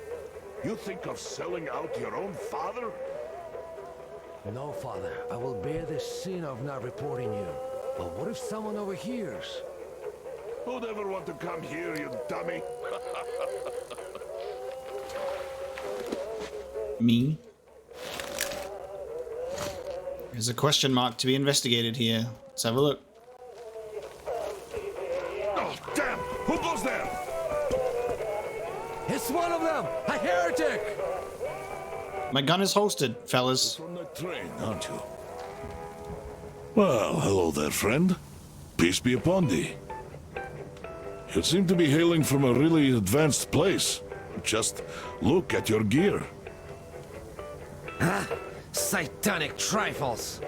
You think of selling out your own father? No, Father. I will bear the sin of not reporting you. But what if someone overhears? Who'd ever want to come here, you dummy? Me? There's a question mark to be investigated here. Let's have a look. Oh, damn! Who goes there? It's one of them! A heretic! My gun is holstered, fellas. From the train, aren't you? Well, hello there, friend. Peace be upon thee. You seem to be hailing from a really advanced place. Just look at your gear. Huh? Satanic trifles!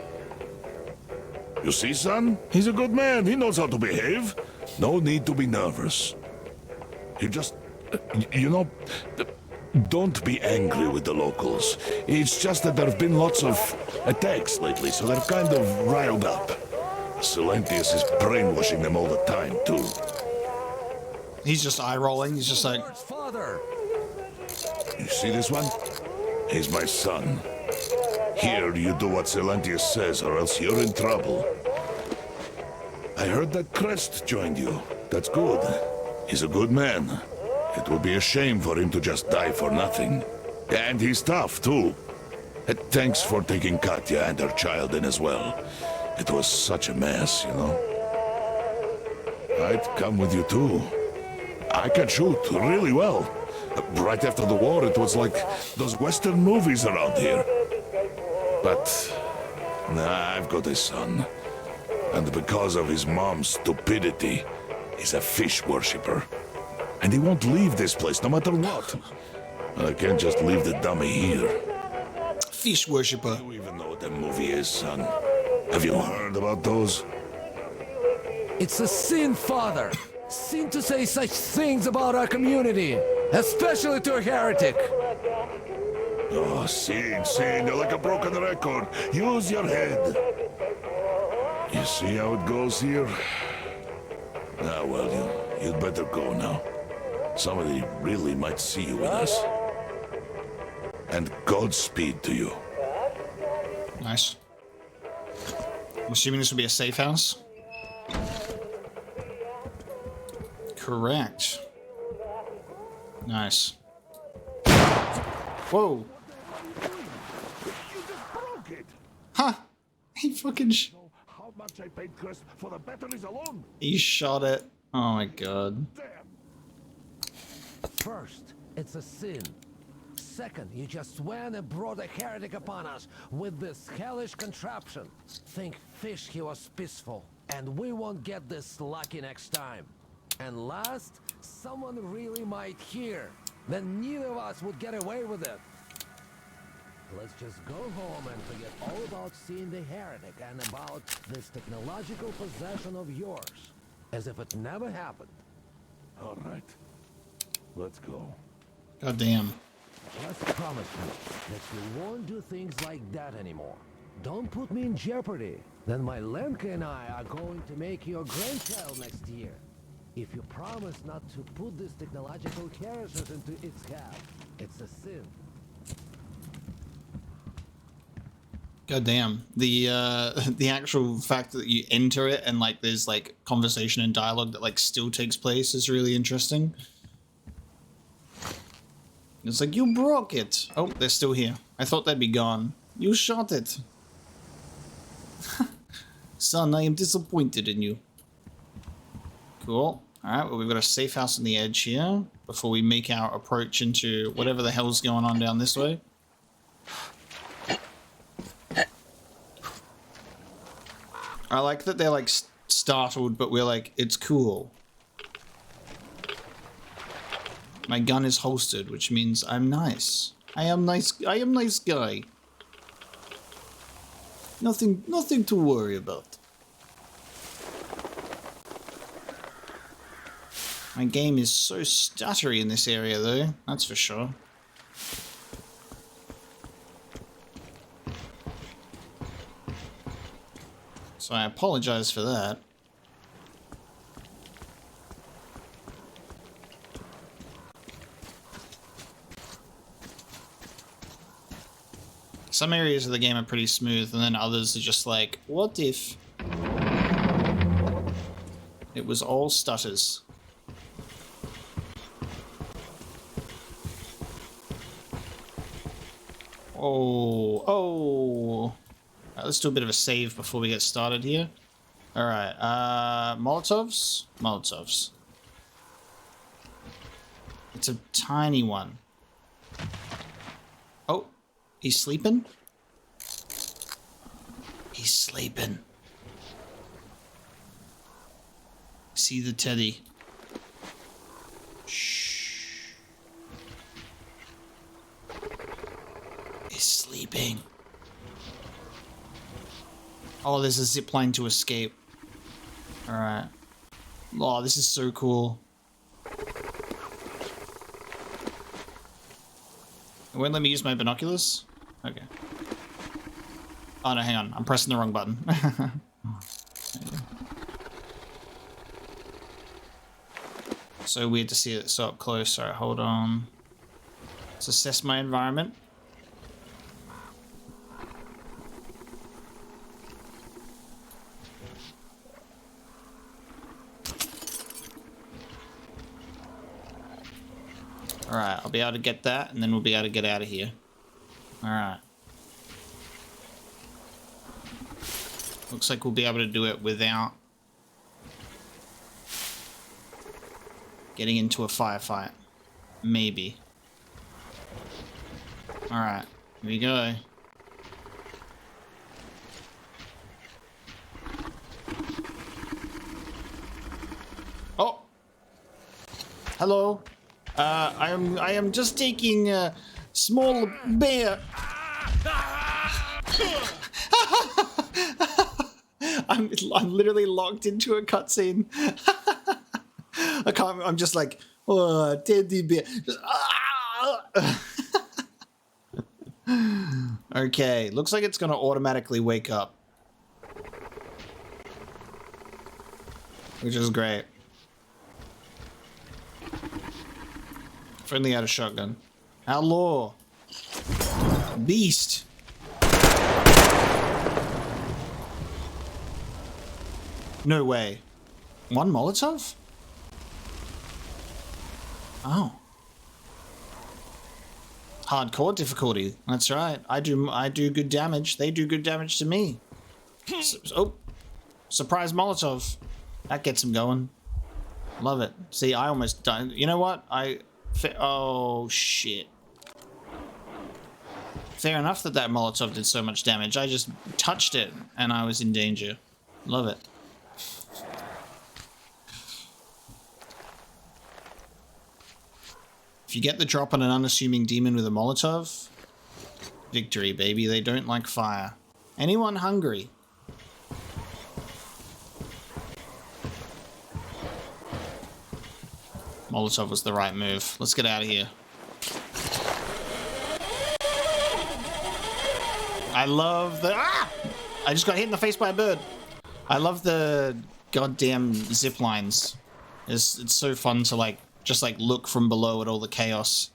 You see, son? He's a good man. He knows how to behave. No need to be nervous. You just... you know... don't be angry with the locals. It's just that there have been lots of attacks lately, so they're kind of riled up. Silantius is brainwashing them all the time, too. He's just eye-rolling. He's just like... Father! You see this one? He's my son. Here, you do what Silantius says, or else you're in trouble. I heard that Crest joined you. That's good. He's a good man. It would be a shame for him to just die for nothing. And he's tough, too. And thanks for taking Katya and her child in as well. It was such a mess, you know. I'd come with you, too. I can shoot really well. Right after the war, it was like those Western movies around here. But nah, I've got a son. And because of his mom's stupidity, he's a fish worshipper. And he won't leave this place no matter what. I can't just leave the dummy here. Fish worshipper. Do you even know what that movie is, son? Have you heard about those? It's a sin, Father! Sin to say such things about our community, especially to a heretic! Oh, sin, you're like a broken record. Use your head. You see how it goes here? Ah, well, you'd better go now. Somebody really might see you with us. And Godspeed to you. Nice. I'm assuming this will be a safe house. Correct. Nice. Whoa. You just broke it. Huh. He fucking How much I paid Crest for the batteries alone? he shot it. Oh my god. Damn. First, it's a sin. Second, you just went and brought a heretic upon us with this hellish contraption. Think fish he was peaceful, and we won't get this lucky next time. And last, someone really might hear. Then neither of us would get away with it. Let's just go home and forget all about seeing the heretic and about this technological possession of yours. As if it never happened. All right. Let's go. God damn. Just promise me that you won't do things like that anymore. Don't put me in jeopardy. Then my Lenka and I are going to make you a grandchild next year. If you promise not to put this technological characters into its cab, it's a sin. God damn. The actual fact that you enter it and like there's like conversation and dialogue that like still takes place is really interesting. It's like, you broke it. Oh, they're still here. I thought they'd be gone. You shot it. Son, I am disappointed in you. Cool. Alright, well, we've got a safe house on the edge here before we make our approach into whatever the hell's going on down this way. I like that they're like startled, but we're like, it's cool. My gun is holstered, which means I'm nice. I am nice guy. Nothing to worry about. My game is so stuttery in this area though, that's for sure. So I apologize for that. Some areas of the game are pretty smooth, and then others are just like, what if it was all stutters? Oh. Right, let's do a bit of a save before we get started here. Alright, Molotovs? Molotovs. It's a tiny one. Oh, he's sleeping? He's sleeping. See the teddy. Shh. He's sleeping. Oh, there's a zip line to escape. Alright. Oh, this is so cool. It won't let me use my binoculars? Okay. Oh no, hang on. I'm pressing the wrong button. So weird to see it so up close. Alright, hold on. Let's assess my environment. Alright, I'll be able to get that, and then we'll be able to get out of here. Alright. Looks like we'll be able to do it without getting into a firefight. Maybe. Alright, here we go. Oh! Hello. I am just taking a small bear. I'm literally locked into a cutscene. I'm just like, oh, teddy bear. Just, okay, looks like it's gonna automatically wake up, which is great. If only I had a shotgun. Outlaw. Beast. No way. One Molotov? Oh. Hardcore difficulty. That's right. I do good damage. They do good damage to me. Oh. Surprise Molotov. That gets him going. Love it. See, I almost died. You know what? Oh, shit. Fair enough that Molotov did so much damage. I just touched it and I was in danger. Love it. If you get the drop on an unassuming demon with a Molotov, victory, baby. They don't like fire. Anyone hungry? Molotov was the right move. Let's get out of here. I love the... Ah! I just got hit in the face by a bird. I love the goddamn zip lines. It's so fun to like just like look from below at all the chaos.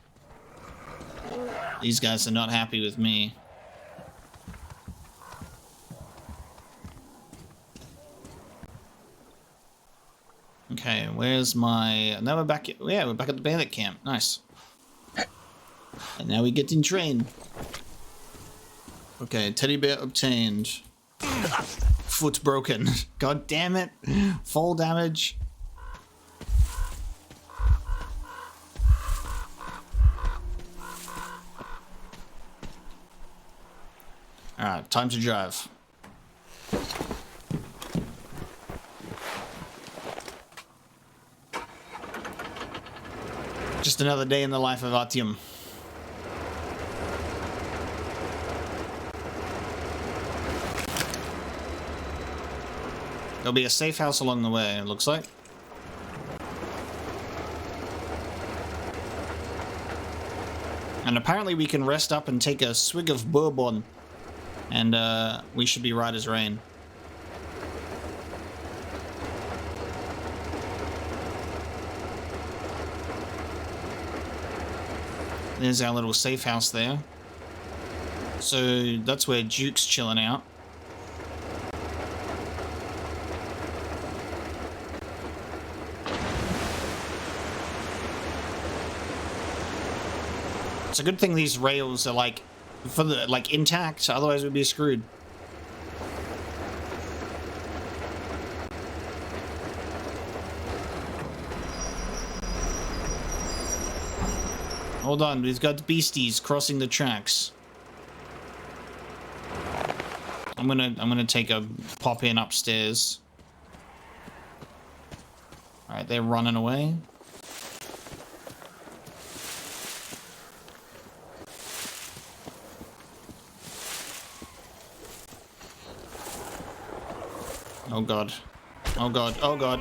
These guys are not happy with me. Okay, where's my... Now we're back... Yeah, we're back at the bandit camp. Nice. And now we get in train. Okay, teddy bear obtained. Foot broken. God damn it. Fall damage. Alright, time to drive. Just another day in the life of Artyom. There'll be a safe house along the way, it looks like. And apparently we can rest up and take a swig of bourbon. And we should be right as rain. There's our little safe house there. So that's where Duke's chilling out. It's a good thing these rails are like intact, otherwise we'd be screwed. Hold on, we've got beasties crossing the tracks. I'm gonna take a pop in upstairs. Alright, they're running away. Oh god. Oh god. Oh god.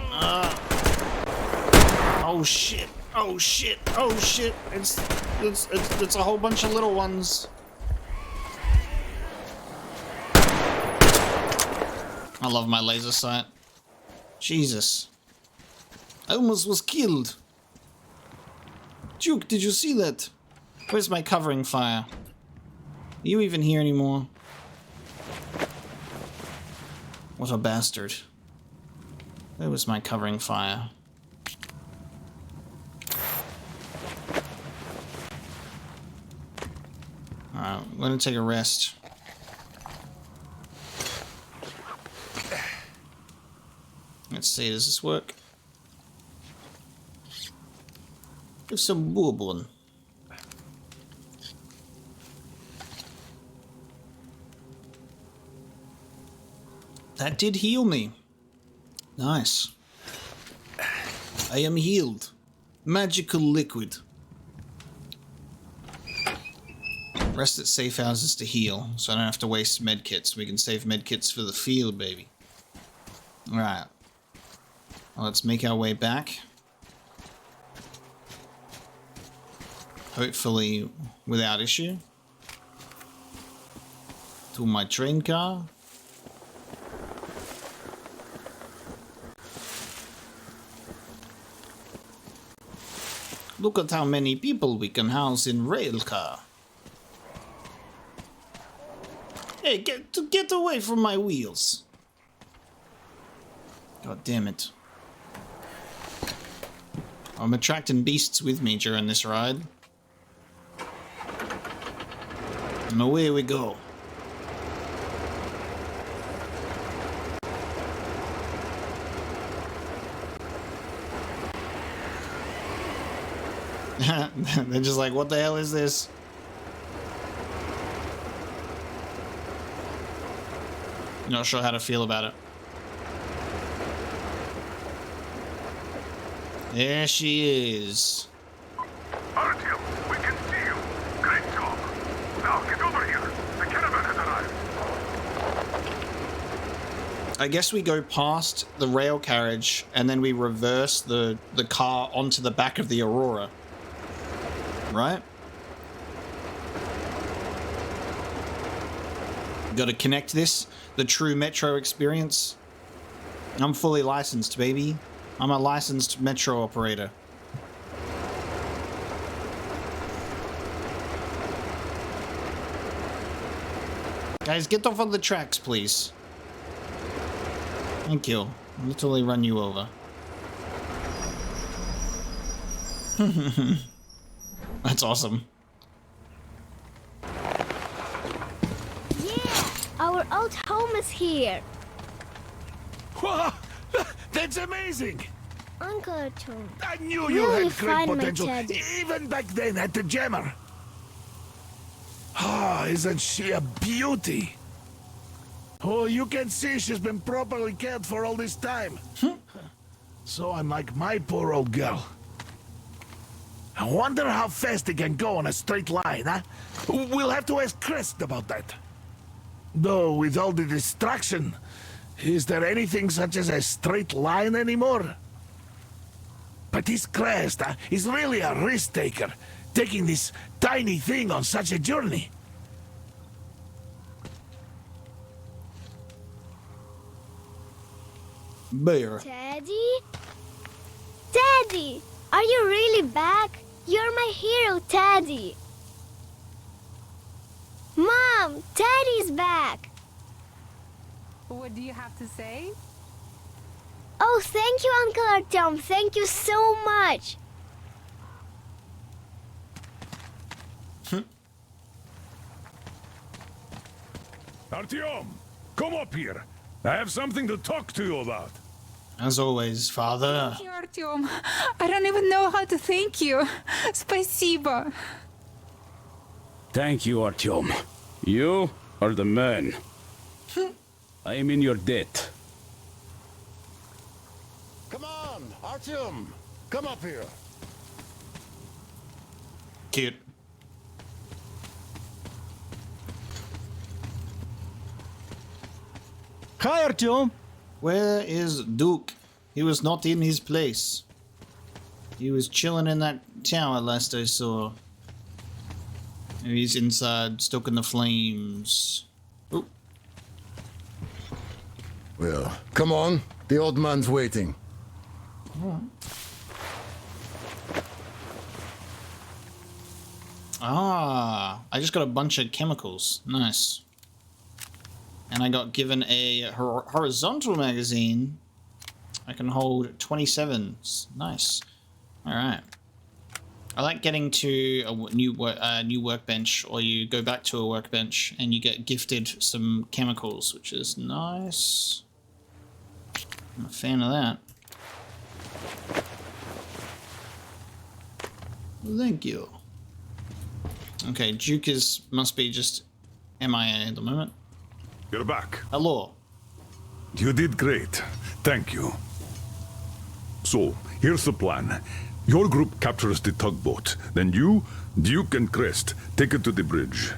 Oh shit. Oh shit. Oh shit. It's a whole bunch of little ones. I love my laser sight. Jesus. I almost was killed. Duke, did you see that? Where's my covering fire? Are you even here anymore? What a bastard. Where was my covering fire? Alright, I'm gonna take a rest. Let's see, does this work? Give some bourbon. That did heal me. Nice. I am healed. Magical liquid. Rest at safe houses to heal, so I don't have to waste medkits. We can save medkits for the field, baby. Alright. Well, let's make our way back. Hopefully without issue. To my train car. Look at how many people we can house in railcar. Hey, get away from my wheels. God damn it. I'm attracting beasts with me during this ride. And away we go. They're just like, what the hell is this? Not sure how to feel about it. There she is. Artyom, we can see you. Great job. Now get over here. The caravan has arrived. I guess we go past the rail carriage and then we reverse the car onto the back of the Aurora. Right? Gotta connect this. The true Metro experience. I'm fully licensed, baby. I'm a licensed Metro operator. Guys, get off of the tracks, please. Thank you. I'll literally run you over. That's awesome. Yeah, our old home is here. Wow, that's amazing. Uncle Artyom. I knew you Really had great find my potential, Teddy. even back then at the Jammer. Ah, isn't she a beauty? Oh, you can see she's been properly cared for all this time. So unlike my poor old girl. I wonder how fast it can go on a straight line, huh? We'll have to ask Crest about that. Though, with all the distraction, is there anything such as a straight line anymore? But this Crest is really a risk-taker, taking this tiny thing on such a journey. Bear. Teddy? Teddy! Are you really back? You're my hero, Teddy. Mom, Teddy's back. What do you have to say? Oh, thank you, Uncle Artyom. Thank you so much. Artyom, come up here. I have something to talk to you about. As always, father. Thank you, Artyom. I don't even know how to thank you. Спасибо. Thank you, Artyom. You are the man. I am in your debt. Come on, Artyom. Come up here. Cute. Hi, Artyom. Where is Duke? He was not in his place. He was chilling in that tower last I saw. Maybe he's inside, stuck in the flames. Ooh. Well, come on. The old man's waiting. Ah, I just got a bunch of chemicals. Nice. And I got given a horizontal magazine. I can hold 27. Nice. All right. I like getting to a new workbench, or you go back to a workbench and you get gifted some chemicals, which is nice. I'm a fan of that. Thank you. Okay, Duke must be just MIA at the moment. You're back. Hello. You did great. Thank you. So, here's the plan. Your group captures the tugboat. Then you, Duke, and Crest take it to the bridge.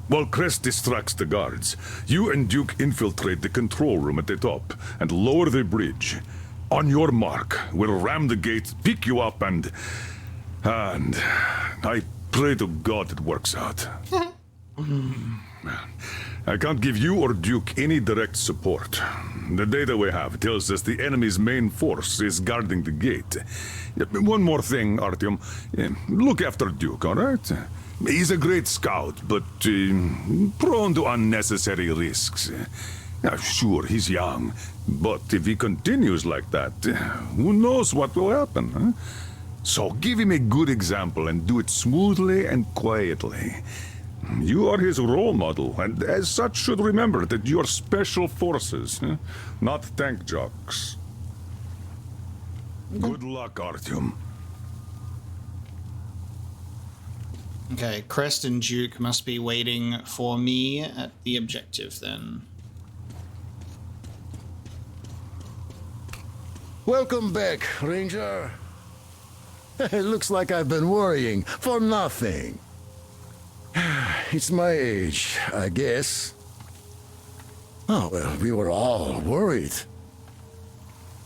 While Crest distracts the guards, you and Duke infiltrate the control room at the top and lower the bridge. On your mark, we'll ram the gate, pick you up, and I pray to God it works out. I can't give you or Duke any direct support. The data we have tells us the enemy's main force is guarding the gate. One more thing, Artyom. Look after Duke, all right? He's a great scout, but prone to unnecessary risks. Sure, he's young, but if he continues like that, who knows what will happen, huh? So give him a good example and do it smoothly and quietly. You are his role model, and as such should remember that you're special forces, not tank jocks. Good luck, Artyom. Okay, Crest and Duke must be waiting for me at the objective then. Welcome back, Ranger. It looks like I've been worrying for nothing. It's my age, I guess. Oh, well, we were all worried.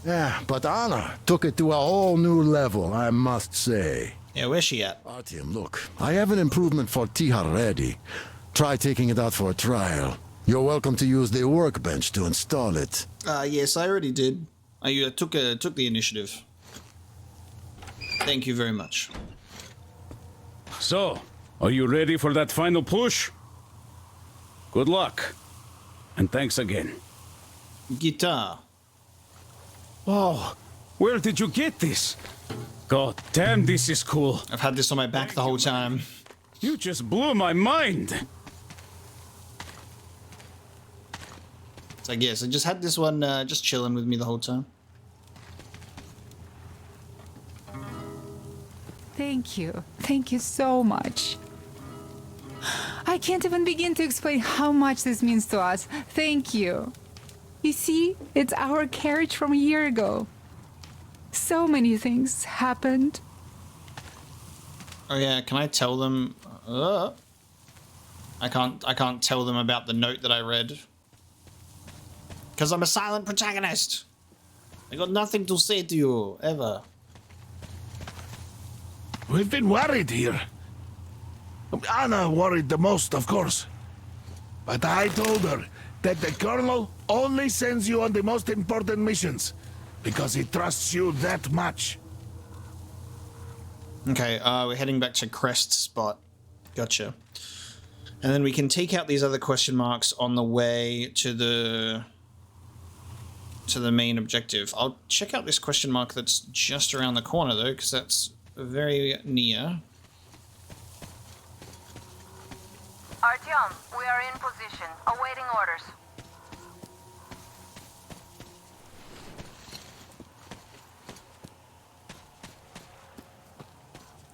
Yeah, but Anna took it to a whole new level, I must say. Yeah, where's she at? Artyom, look, I have an improvement for Tihar ready. Try taking it out for a trial. You're welcome to use the workbench to install it. Yes, I already did. I took the initiative. Thank you very much. So, are you ready for that final push? Good luck. And thanks again. Guitar. Wow, where did you get this? God damn, this is cool. I've had this on my back the whole time. You just blew my mind. So I guess I just had this one just chilling with me the whole time. Thank you. Thank you so much. I can't even begin to explain how much this means to us. Thank you. You see, it's our carriage from a year ago. So many things happened. Oh yeah, can I tell them? I can't tell them about the note that I read. Because I'm a silent protagonist. I got nothing to say to you, ever. We've been worried here. Anna worried the most, of course. But I told her that the Colonel only sends you on the most important missions because he trusts you that much. Okay, we're heading back to Crest spot. Gotcha. And then we can take out these other question marks on the way to the main objective. I'll check out this question mark that's just around the corner though, because that's very near. Artyom, we are in position, awaiting orders.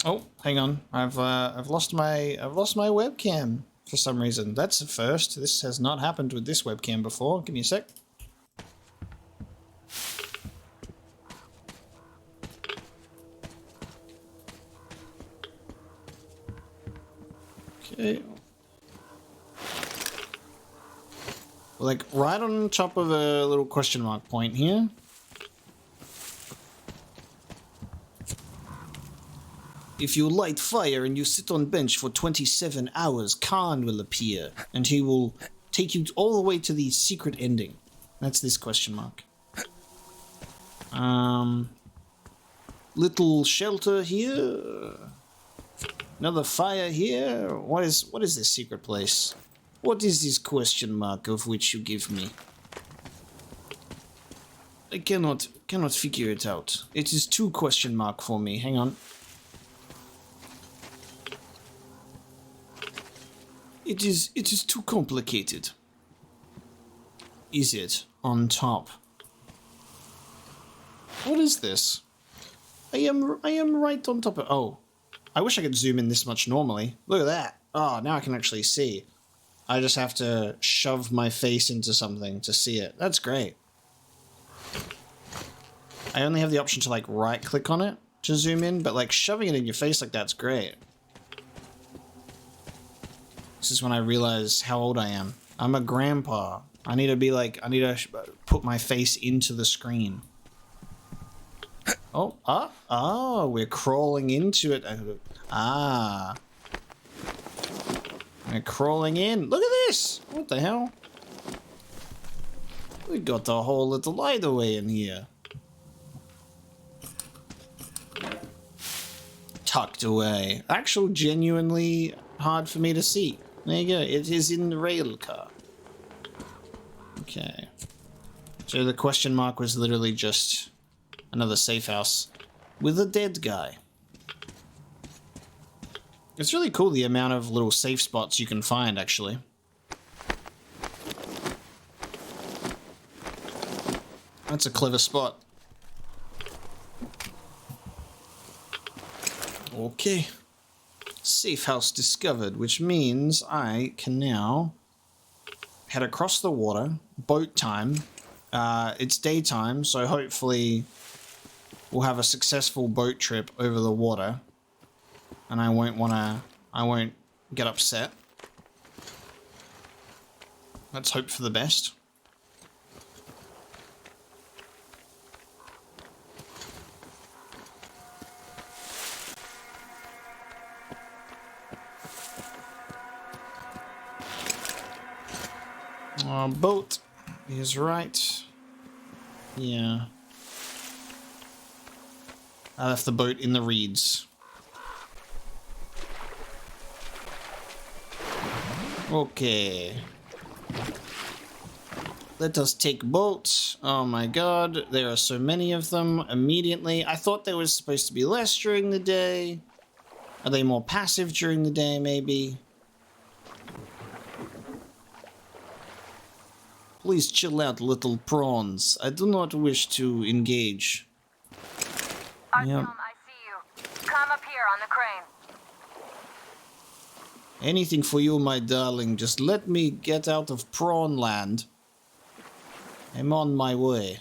Oh, hang on. I've lost my webcam for some reason. That's a first. This has not happened with this webcam before. Give me a sec. Okay. Like right on top of a little question mark point here. If you light fire and you sit on bench for 27 hours, Khan will appear, and he will take you all the way to the secret ending. That's this question mark. Little shelter here. Another fire here. What is this secret place? What is this question mark of which you give me? I cannot figure it out. It is too question mark for me. Hang on. It is too complicated. Is it on top? What is this? I am right on top of. Oh, I wish I could zoom in this much normally. Look at that. Oh, now I can actually see. I just have to shove my face into something to see it. That's great. I only have the option to like right click on it to zoom in, but like shoving it in your face like that's great. This is when I realize how old I am. I'm a grandpa. I need to put my face into the screen. Oh, we're crawling into it. Ah. We're crawling in. Look at this! What the hell? We got a whole little hideaway in here. Tucked away. Actual genuinely hard for me to see. There you go. It is in the rail car. Okay. So the question mark was literally just another safe house with a dead guy. It's really cool the amount of little safe spots you can find, actually. That's a clever spot. Okay. Safe house discovered, which means I can now head across the water. Boat time. It's daytime, so hopefully we'll have a successful boat trip over the water. And I won't get upset. Let's hope for the best. Boat is right. Yeah. I left the boat in the reeds. Okay. Let us take boats. Oh my god, there are so many of them immediately. I thought there was supposed to be less during the day. Are they more passive during the day, maybe? Please chill out, little prawns. I do not wish to engage. Artyom, I see you. Come up here on the crane. Anything for you, my darling. Just let me get out of prawn land. I'm on my way.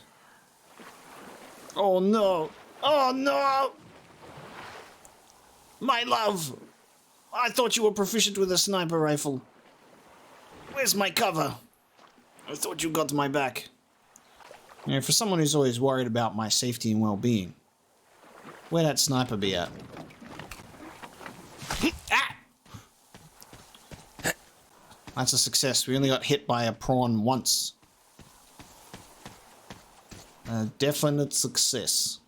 Oh no! Oh no! My love! I thought you were proficient with a sniper rifle. Where's my cover? I thought you got my back. You know, for someone who's always worried about my safety and well-being, where'd that sniper be at? Ah! That's a success. We only got hit by a prawn once. A definite success.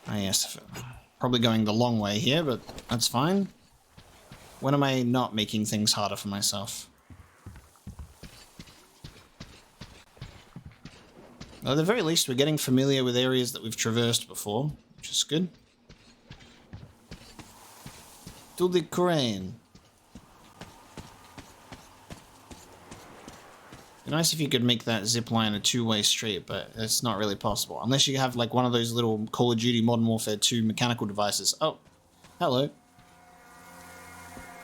Ah, yes. Probably going the long way here, but that's fine. When am I not making things harder for myself? At the very least, we're getting familiar with areas that we've traversed before, which is good. To the crane. It'd be nice if you could make that zip line a two-way street, but it's not really possible. Unless you have like one of those little Call of Duty Modern Warfare 2 mechanical devices. Oh, hello.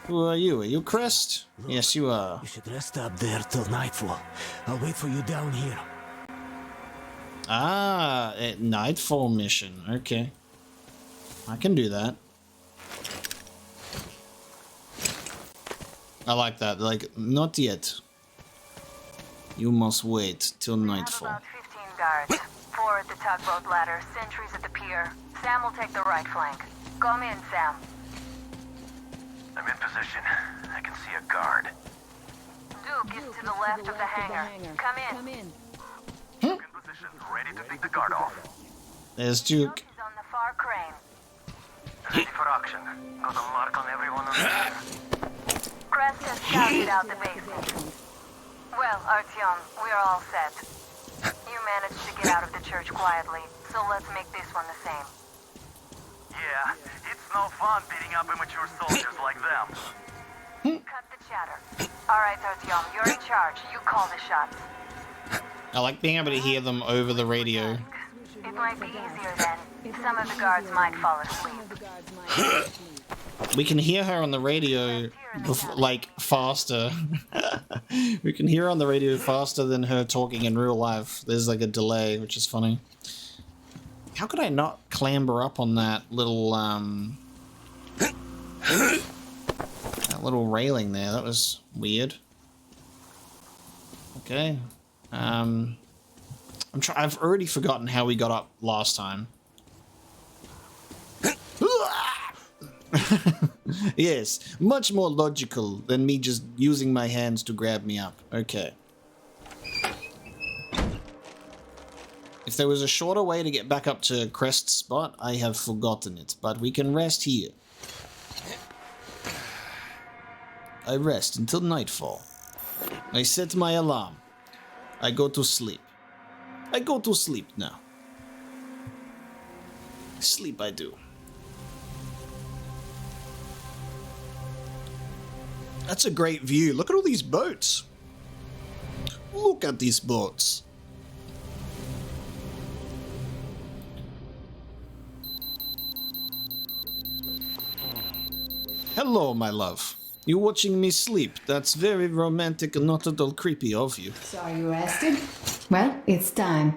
Who are you? Are you Crest? Look, yes, you are. You should rest up there till nightfall. I'll wait for you down here. Ah, a nightfall mission. Okay. I can do that. I like that. Like, not yet. You must wait till nightfall. About 15 guards. 4 at the tugboat ladder, sentries at the pier. Sam will take the right flank. Come in, Sam. I'm in position. I can see a guard. Duke is to the left of the hangar. Come in. In position, ready to take the guard off. There's Duke. Duke is on the far crane. Ready for action. Got a mark on everyone on the Crest has scouted out the basement. Well, Artyom, we're all set. You managed to get out of the church quietly, so let's make this one the same. Yeah, it's no fun beating up immature soldiers like them. Cut the chatter. Alright, Artyom, you're in charge. You call the shots. I like being able to hear them over the radio. It might be easier then. Some of the guards might fall asleep. We can hear her on the radio, like, faster. We can hear her on the radio faster than her talking in real life. There's, like, a delay, which is funny. How could I not clamber up on that little, that little railing there? That was weird. Okay. I've already forgotten how we got up last time. Yes, much more logical than me just using my hands to grab me up. Okay. If there was a shorter way to get back up to Crest's spot, I have forgotten it, but we can rest here. I rest until nightfall. I set my alarm. I go to sleep. I go to sleep now. Sleep I do. That's a great view. Look at all these boats. Look at these boats. Hello, my love. You watching me sleep? That's very romantic and not at all creepy of you. So are you rested? Well, it's time.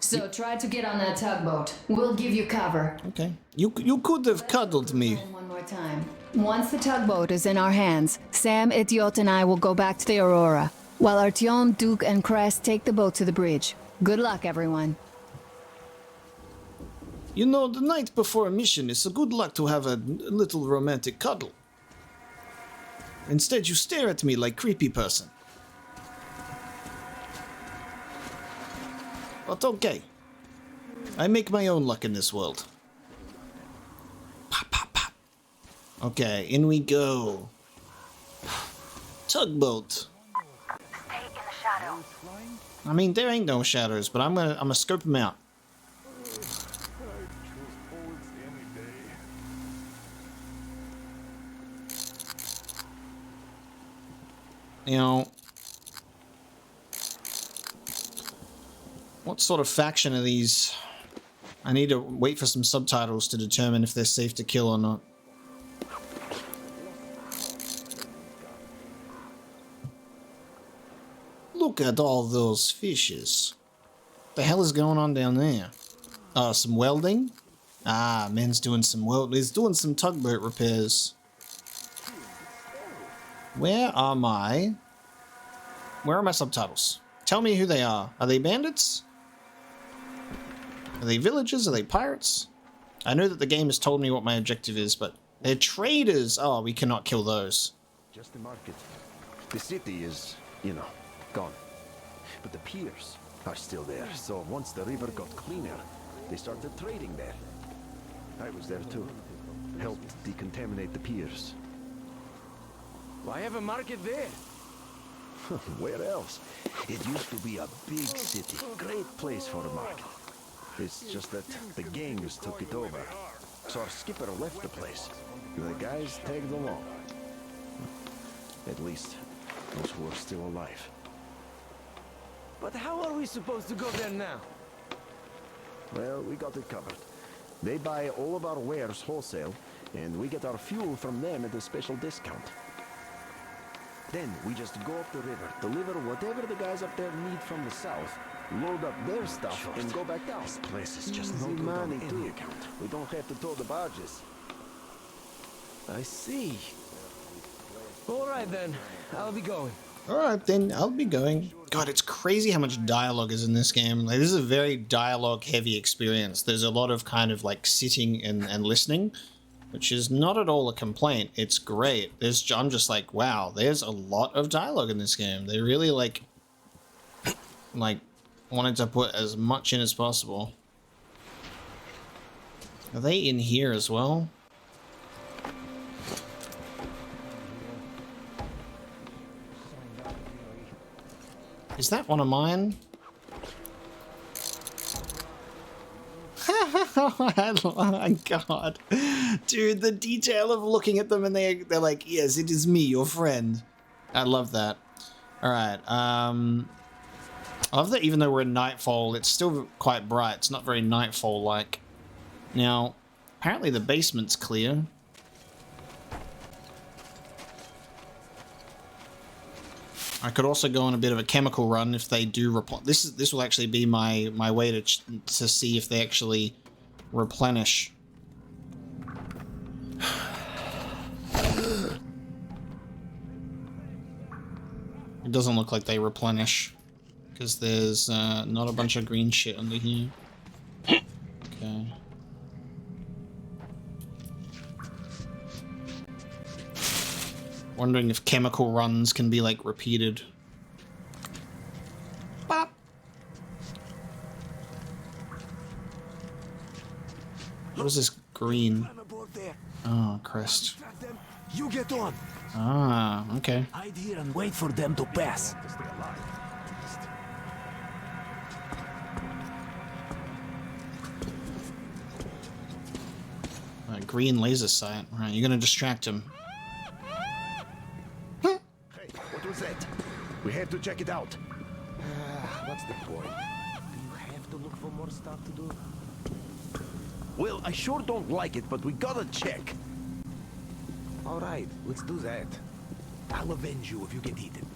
So try to get on that tugboat. We'll give you cover. Okay. You could have cuddled me. One more time. Once the tugboat is in our hands, Sam, Idiot, and I will go back to the Aurora, while Artyom, Duke, and Crest take the boat to the bridge. Good luck, everyone. You know, the night before a mission, it's a good luck to have a little romantic cuddle. Instead, you stare at me like creepy person. But okay. I make my own luck in this world. Pop, pop, pop. Okay, in we go. Tugboat. Stay in the shadow. I mean, there ain't no shadows, but I'm gonna scope them out. You know, what sort of faction are these? I need to wait for some subtitles to determine if they're safe to kill or not. Look at all those fishes. What the hell is going on down there? Oh, some welding? Ah, men's doing some he's doing some tugboat repairs. Where are my subtitles? Tell me who they are. Are they bandits? Are they villagers? Are they pirates? I know that the game has told me what my objective is, but they're traders. Oh, we cannot kill those. Just the market. The city is, you know, gone. But the piers are still there. So once the river got cleaner, they started trading there. I was there too. Helped decontaminate the piers. Why have a market there? Where else? It used to be a big city. Great place for a market. It's just that the gangs took it over. So our skipper left the place. The guys tagged along. At least, those who are still alive. But how are we supposed to go there now? Well, we got it covered. They buy all of our wares wholesale, and we get our fuel from them at a special discount. Then we just go up the river, deliver whatever the guys up there need from the south, load up their stuff, and go back down. This place is just Easy no good money on any too. account. We don't have to tow the barges. I see. All right then, I'll be going. Alright then, I'll be going. God, it's crazy how much dialogue is in this game. Like, this is a very dialogue heavy experience. There's a lot of kind of like sitting and listening, which is not at all a complaint. It's great. I'm just like, wow, there's a lot of dialogue in this game. They really like wanted to put as much in as possible. Are they in here as well? Is that one of mine? Oh my god. Dude, the detail of looking at them and they're like, yes, it is me, your friend. I love that. Alright, I love that even though we're in Nightfall, it's still quite bright. It's not very Nightfall-like. Now, apparently the basement's clear. I could also go on a bit of a chemical run if they do this will actually be my way to see if they actually replenish. It doesn't look like they replenish because there's not a bunch of green shit under here. Okay. Wondering if chemical runs can be like repeated. Bop. What is this green? Oh, crest. You get on. Ah, okay. Hide here and wait for them to pass. Green laser sight. Right, you're gonna distract him. Hey, what was that? We had to check it out. What's the point? Do you have to look for more stuff to do? Well, I sure don't like it, but we gotta check. All right, let's do that. I'll avenge you if you get eaten.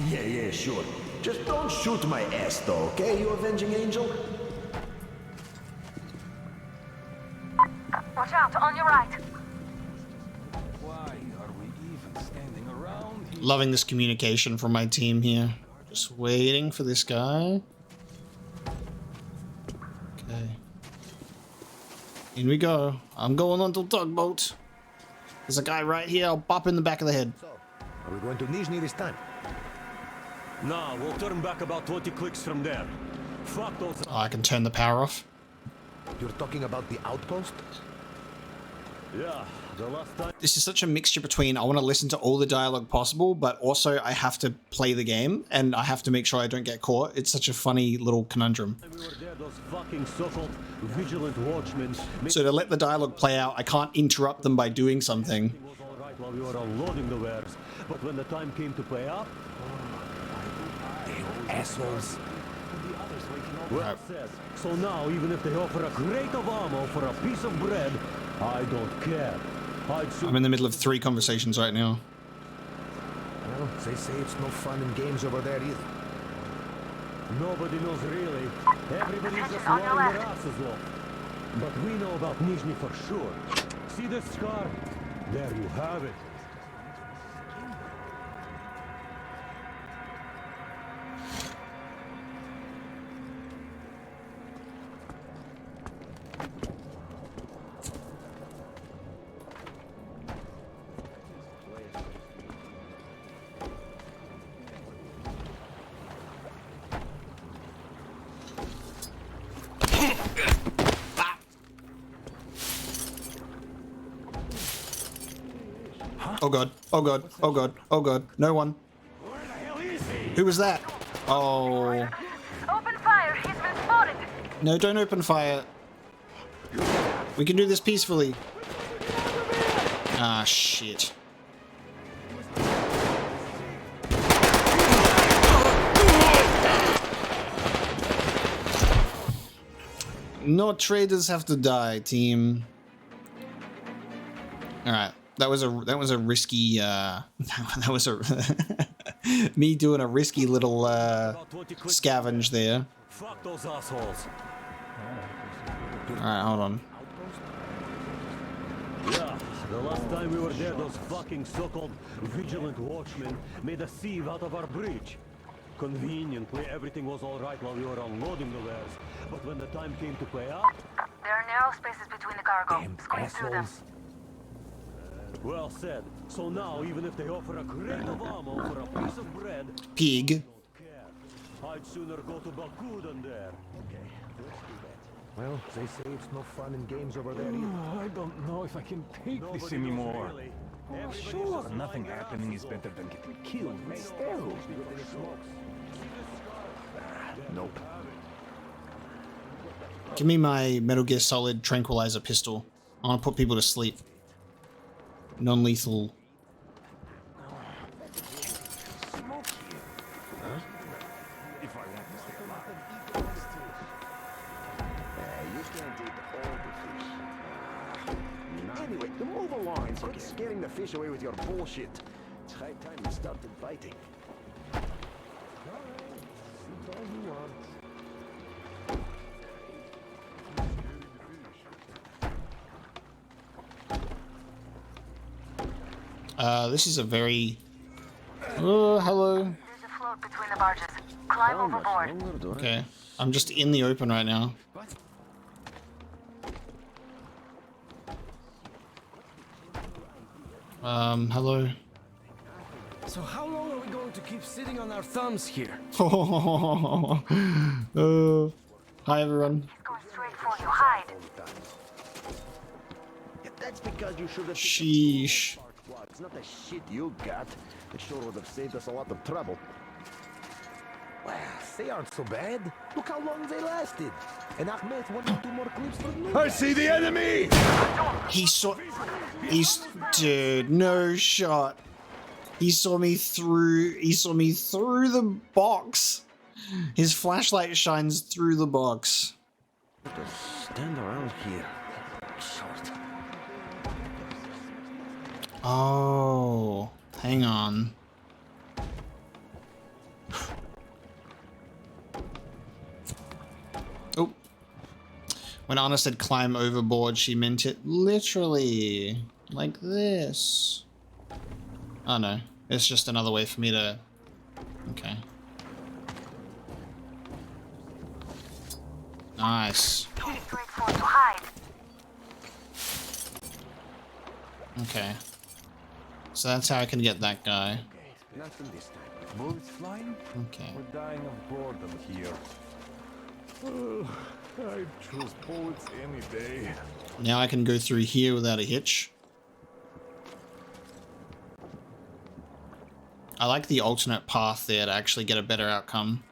Yeah, sure. Just don't shoot my ass, though, okay, you avenging angel? Watch out, on your right. Why are we even standing around here? Loving this communication from my team here. Just waiting for this guy. Okay. In we go. I'm going onto the tugboat. There's a guy right here. I'll bop in the back of the head. So, are we going to Nizhny this time? No, we'll turn back about 20 clicks from there. Fuck those. Oh, I can turn the power off. You're talking about the outpost? Yeah, the last time. This is such a mixture between I want to listen to all the dialogue possible, but also I have to play the game and I have to make sure I don't get caught. It's such a funny little conundrum. We were there, those fucking so-called vigilant watchmen. So to let the dialogue play out, I can't interrupt them by doing something. Everything was all right while we were unloading the wares, but when the time came to pay up, Assholes. well said. So now, even if they offer a crate of ammo for a piece of bread, I don't care. I'm in the middle of 3 conversations right now. Well, they say it's no fun in games over there either. Nobody knows really. Everybody's just Attention, on your lying their left. asses off. But we know about Nizhny for sure. See this scar? There you have it. Oh god, oh god, oh god, oh god, no one. Who was that? Oh. Open fire, he's been spotted. No, don't open fire. We can do this peacefully. Ah, shit. No traders have to die, team. All right, that was a risky. That was a me doing a risky little scavenge there. Fuck those assholes. All right, hold on. Yeah, the last time we were there, those fucking so-called vigilant watchmen made a sieve out of our bridge. Conveniently, everything was all right while we were unloading the wares, but when the time came to pay up... There are narrow spaces between the cargo. Squeeze through them. Well said. So now, even if they offer a crate of ammo for a piece of bread... Pig. I don't care. I'd sooner go to Baku than there. Okay, let's do that. Well, they say it's no fun in games over there either. I don't know if I can take Nobody this knows anymore. really. Oh, Everybody's sure, just nothing lying happening asses is better than getting killed with off. steroids. Nope. Give me my Metal Gear Solid tranquilizer pistol. I want to put people to sleep. Non-lethal. You can't eat all the fish. Anyway, to move along and quit scaring the fish away with your bullshit. It's high time you started biting. This is a very... Oh, hello. There's a float between the barges. Climb overboard. Okay. I'm just in the open right now. Hello. So how long are we going to keep sitting on our thumbs here? Hi everyone. Going straight for you. Hide. That's because you should have. Sheesh. It's not the shit you got. It sure would have saved us a lot of trouble. Well, they aren't so bad. Look how long they lasted. And Ahmed wanted 2 more clips for the new I guy. see the enemy! Dude, no shot. He saw me through the box. His flashlight shines through the box. Just stand around here. Short. Oh, hang on. Oh. When Anna said climb overboard, she meant it literally. Like this. Oh no. It's just another way for me to... Okay. Nice. Going straight for you. Hide. Okay. So that's how I can get that guy. Nothing this time. Bullets flying? Okay. We're dying of boredom here. I'd choose bullets any day. Now I can go through here without a hitch. I like the alternate path there to actually get a better outcome.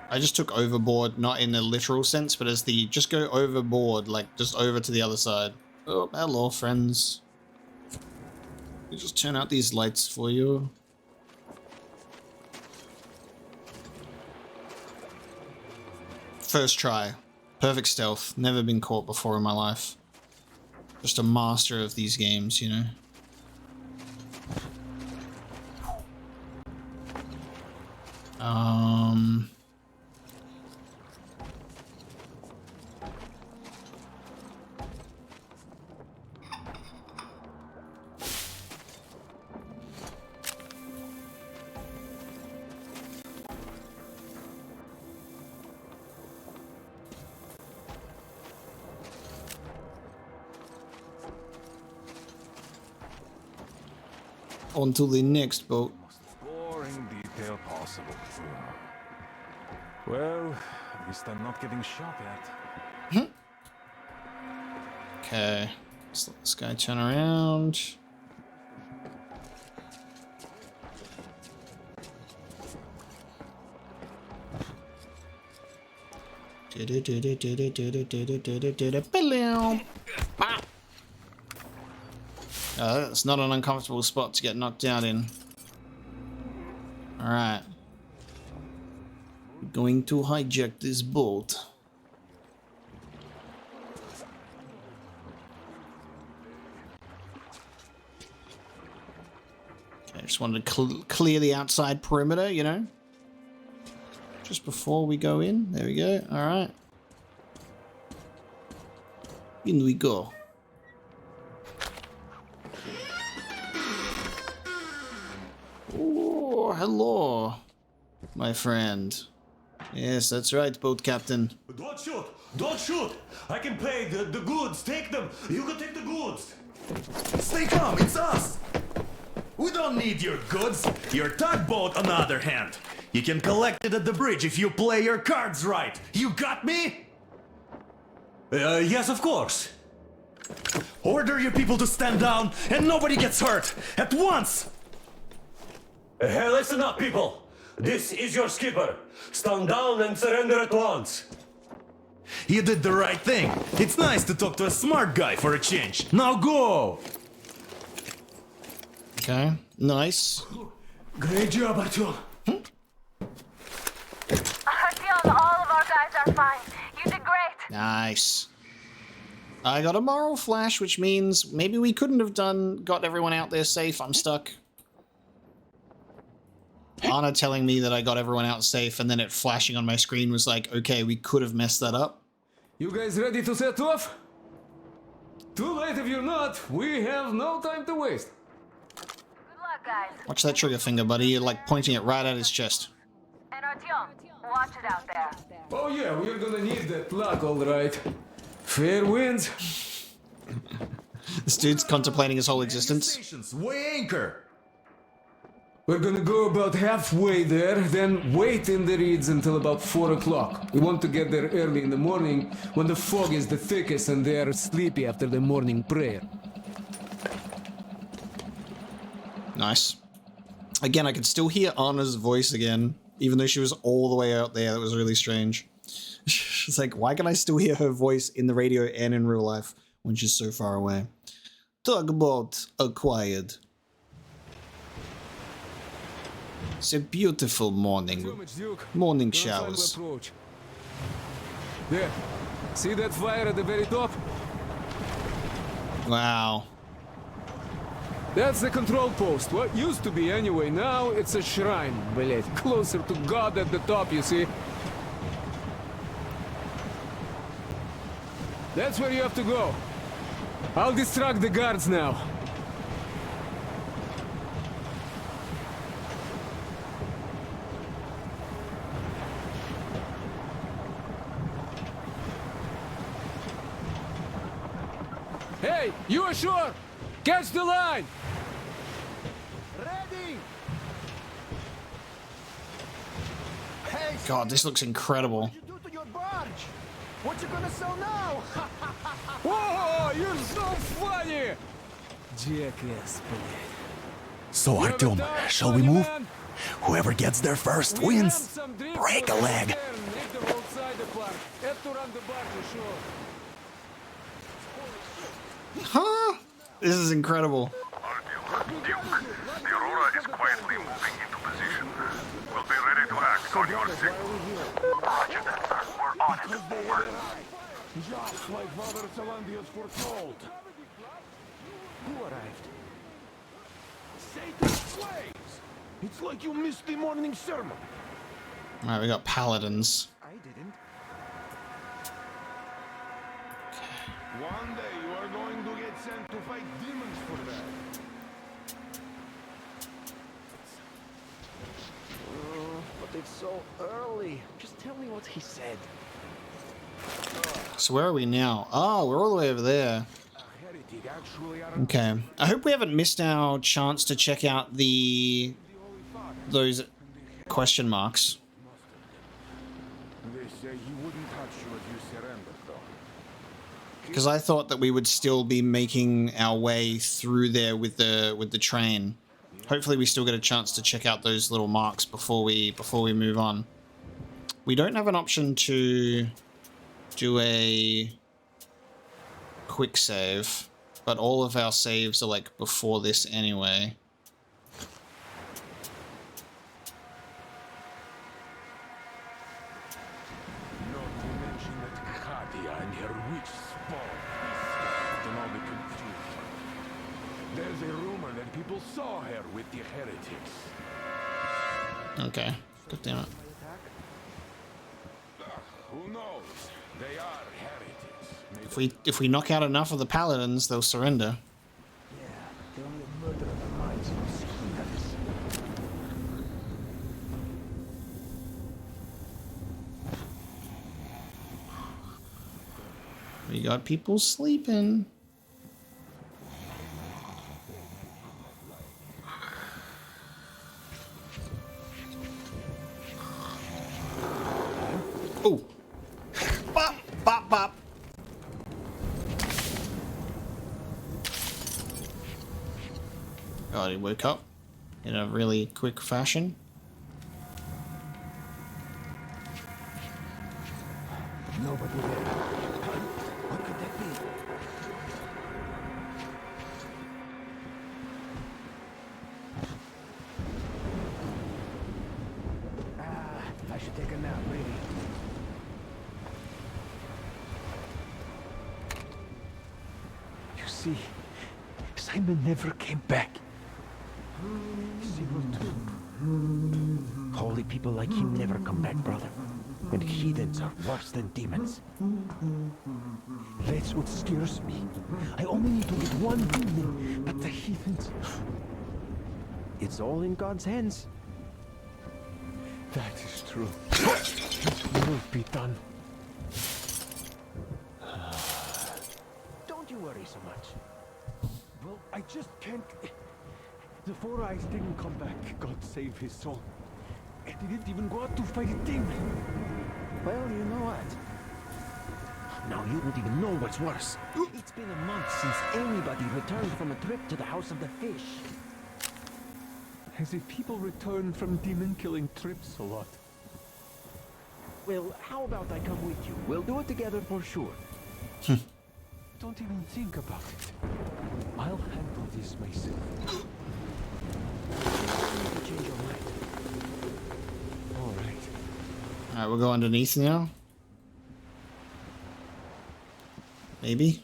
I just took overboard, not in the literal sense, but as the just go overboard, like just over to the other side. Oh, hello, friends. Let me just turn out these lights for you. First try. Perfect stealth. Never been caught before in my life. Just a master of these games, you know? On to the next boat. Boring detail possible. Well, at least I'm not getting shot at. Okay. Let's let this guy turn around. That's not an uncomfortable spot to get knocked out in. Alright. Going to hijack this boat. Okay, I just wanted to clear the outside perimeter, you know? Just before we go in. There we go. Alright. In we go. Oh, hello, my friend. Yes, that's right, boat captain. Don't shoot! Don't shoot! I can pay the goods. Take them. You can take the goods. Stay calm, it's us! We don't need your goods. Your tugboat, on the other hand. You can collect it at the bridge if you play your cards right. You got me? Yes, of course. Order your people to stand down and nobody gets hurt. At once! Hey, listen up, people. This is your skipper. Stand down and surrender at once. You did the right thing. It's nice to talk to a smart guy for a change. Now go! Okay, nice. Great job, Artyom. Artyom, all of our guys are fine. You did great. Nice. I got a moral flash, which means maybe we couldn't have got everyone out there safe. I'm stuck. Anna telling me that I got everyone out safe, and then it flashing on my screen was like, okay, we could have messed that up. You guys ready to set off? Too late if you're not. We have no time to waste. Good luck, guys. Watch that trigger finger, buddy. You're like pointing it right at his chest. And Artyom, watch it out there. Oh yeah, we're gonna need that luck, all right. Fair winds. This dude's contemplating his whole existence. Stations, weigh anchor. We're gonna go about halfway there, then wait in the reeds until about 4 o'clock. We want to get there early in the morning when the fog is the thickest and they are sleepy after the morning prayer. Nice. Again, I could still hear Anna's voice again, even though she was all the way out there. That was really strange. It's like, why can I still hear her voice in the radio and in real life when she's so far away? Tugboat acquired. It's a beautiful morning. Morning showers. There. See that fire at the very top? Wow. That's the control post. What used to be anyway. Now it's a shrine, блять. Closer to God at the top, you see. That's where you have to go. I'll distract the guards now. Hey, you ashore! Catch the line! Ready! God, this looks incredible. What you do to your barge? What you gonna sell now? Whoa, you're so funny! Jackass, блядь. So, Artyom, shall we move? Whoever gets there first wins. Break a leg. Huh? This is incredible. Duke, the Aurora is quietly moving into position. We'll be ready to act on your signal. Roger that, sir. We're on it. Over. Just like Father Salandius foretold. Who arrived? Satan's slaves! It's like you missed the morning sermon. Alright, we got paladins. I didn't. One day you are going to get sent to fight demons for that. But it's so early. Just tell me what he said. So where are we now? Oh, we're all the way over there. Okay. I hope we haven't missed our chance to check out those question marks. They say he wouldn't touch you if you surrendered, though. Because I thought that we would still be making our way through there with the train. Hopefully we still get a chance to check out those little marks before we move on. We don't have an option to do a quick save, but all of our saves are like before this anyway. Not to mention that Katia and her witch spawn in all the confusion. There's a rumor that people saw her with the heretics. Okay, god damn it. Who knows? They are heretics. If we knock out enough of the paladins, they'll surrender. Yeah, they're only a murder of the minds from heathens. We got people sleeping. Oh. Bop, bop, bop. God, he woke up in a really quick fashion. Nobody there. What could that be? I should take a nap, maybe. You see, Simon never came back. Cyril too. Holy people like him never come back, brother. And heathens are worse than demons. That's what scares me. I only need to get one demon, but the heathens... It's all in God's hands. That is true. It will be done. Don't you worry so much. Well, I just can't... The Four Eyes didn't come back, God save his soul. And he didn't even go out to fight a demon. Well, you know what? Now you don't even know what's worse. It's been a month since anybody returned from a trip to the House of the Fish. As if people return from demon-killing trips a lot. Well, how about I come with you? We'll do it together for sure. Don't even think about it. I'll handle this myself. You need to change your mind. All right. Alright, we'll go underneath now. Maybe.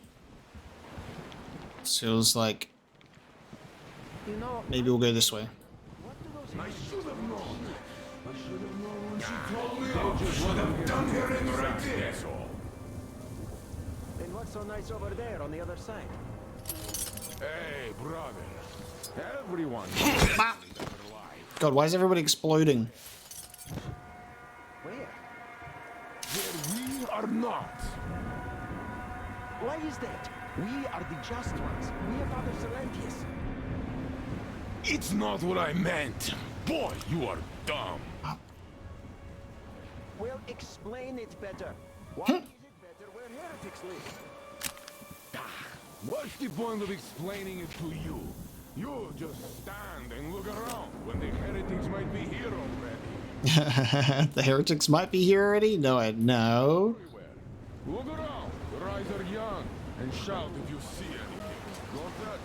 Feels like You know, maybe we'll go this way. I should have known. I should have known when she Told me I should have done her in right there. and what's so nice over there on the other side? Hey, brother. Everyone. God, why is everybody exploding? Where? Where we are not. Why is that? We are the just ones. We are Father Silentius. It's not what I meant. Boy, you are dumb. Well, explain it better. Why is it better where heretics live? What's the point of explaining it to you? You just stand and look around when the heretics might be here already. The heretics might be here already? No, no. Look around. Your eyes are young. And shout if you see anything. Got that?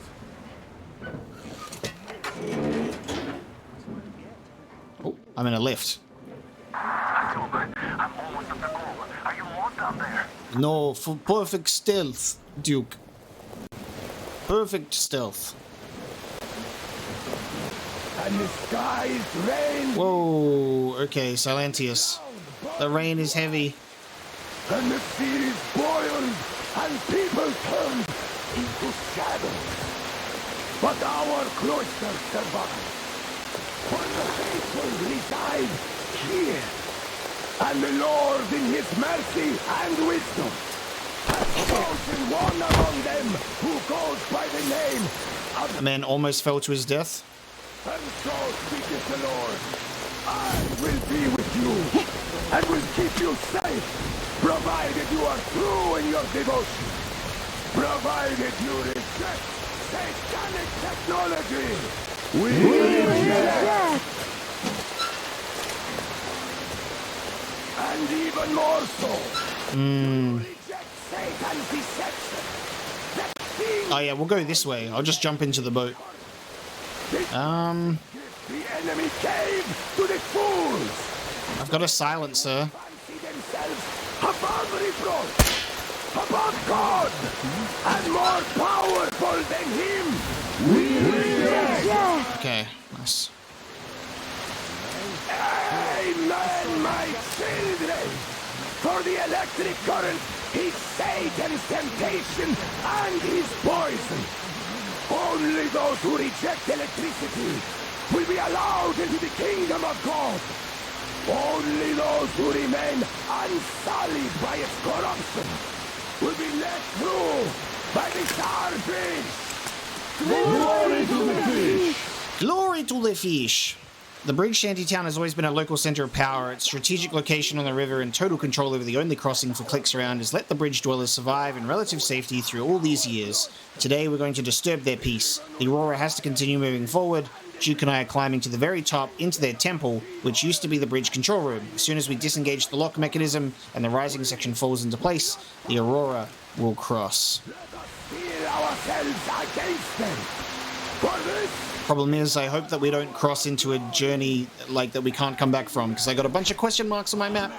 Oh, I'm in a lift. I'm almost at the goal. Are you lost down there? No, for perfect stealth, Duke. Perfect stealth. And the skies rain. Whoa, okay, Silentius. The rain is heavy. And the seas boiled. And people turned into shadows. But our cloister survived. For the faithful reside here. And the Lord in his mercy and wisdom has chosen one among them who goes by the name of... A man almost fell to his death. And so speaketh the Lord, I will be with you, and will keep you safe, provided you are true in your devotion, provided you reject satanic technology. We reject. And even more so, you reject Satan's deception. Oh yeah, we'll go this way. I'll just jump into the boat. The enemy came to the fools. I've got a silencer. Fancy themselves above reproach, above God, and more powerful than him. We reject. Okay, nice. Amen, my children. For the electric current is Satan's temptation and his poison. Only those who reject electricity will be allowed into the kingdom of God. Only those who remain unsullied by its corruption will be let through by the starfish. Glory to the fish! Glory to the fish! The bridge Shantytown has always been a local centre of power. Its strategic location on the river and total control over the only crossing for cliques around has let the bridge dwellers survive in relative safety through all these years. Today we're going to disturb their peace. The Aurora has to continue moving forward. Duke and I are climbing to the very top into their temple, which used to be the bridge control room. As soon as we disengage the lock mechanism and the rising section falls into place, the Aurora will cross. Steel ourselves against them. For this, Problem is, I hope that we don't cross into a journey like that we can't come back from, because I got a bunch of question marks on my map.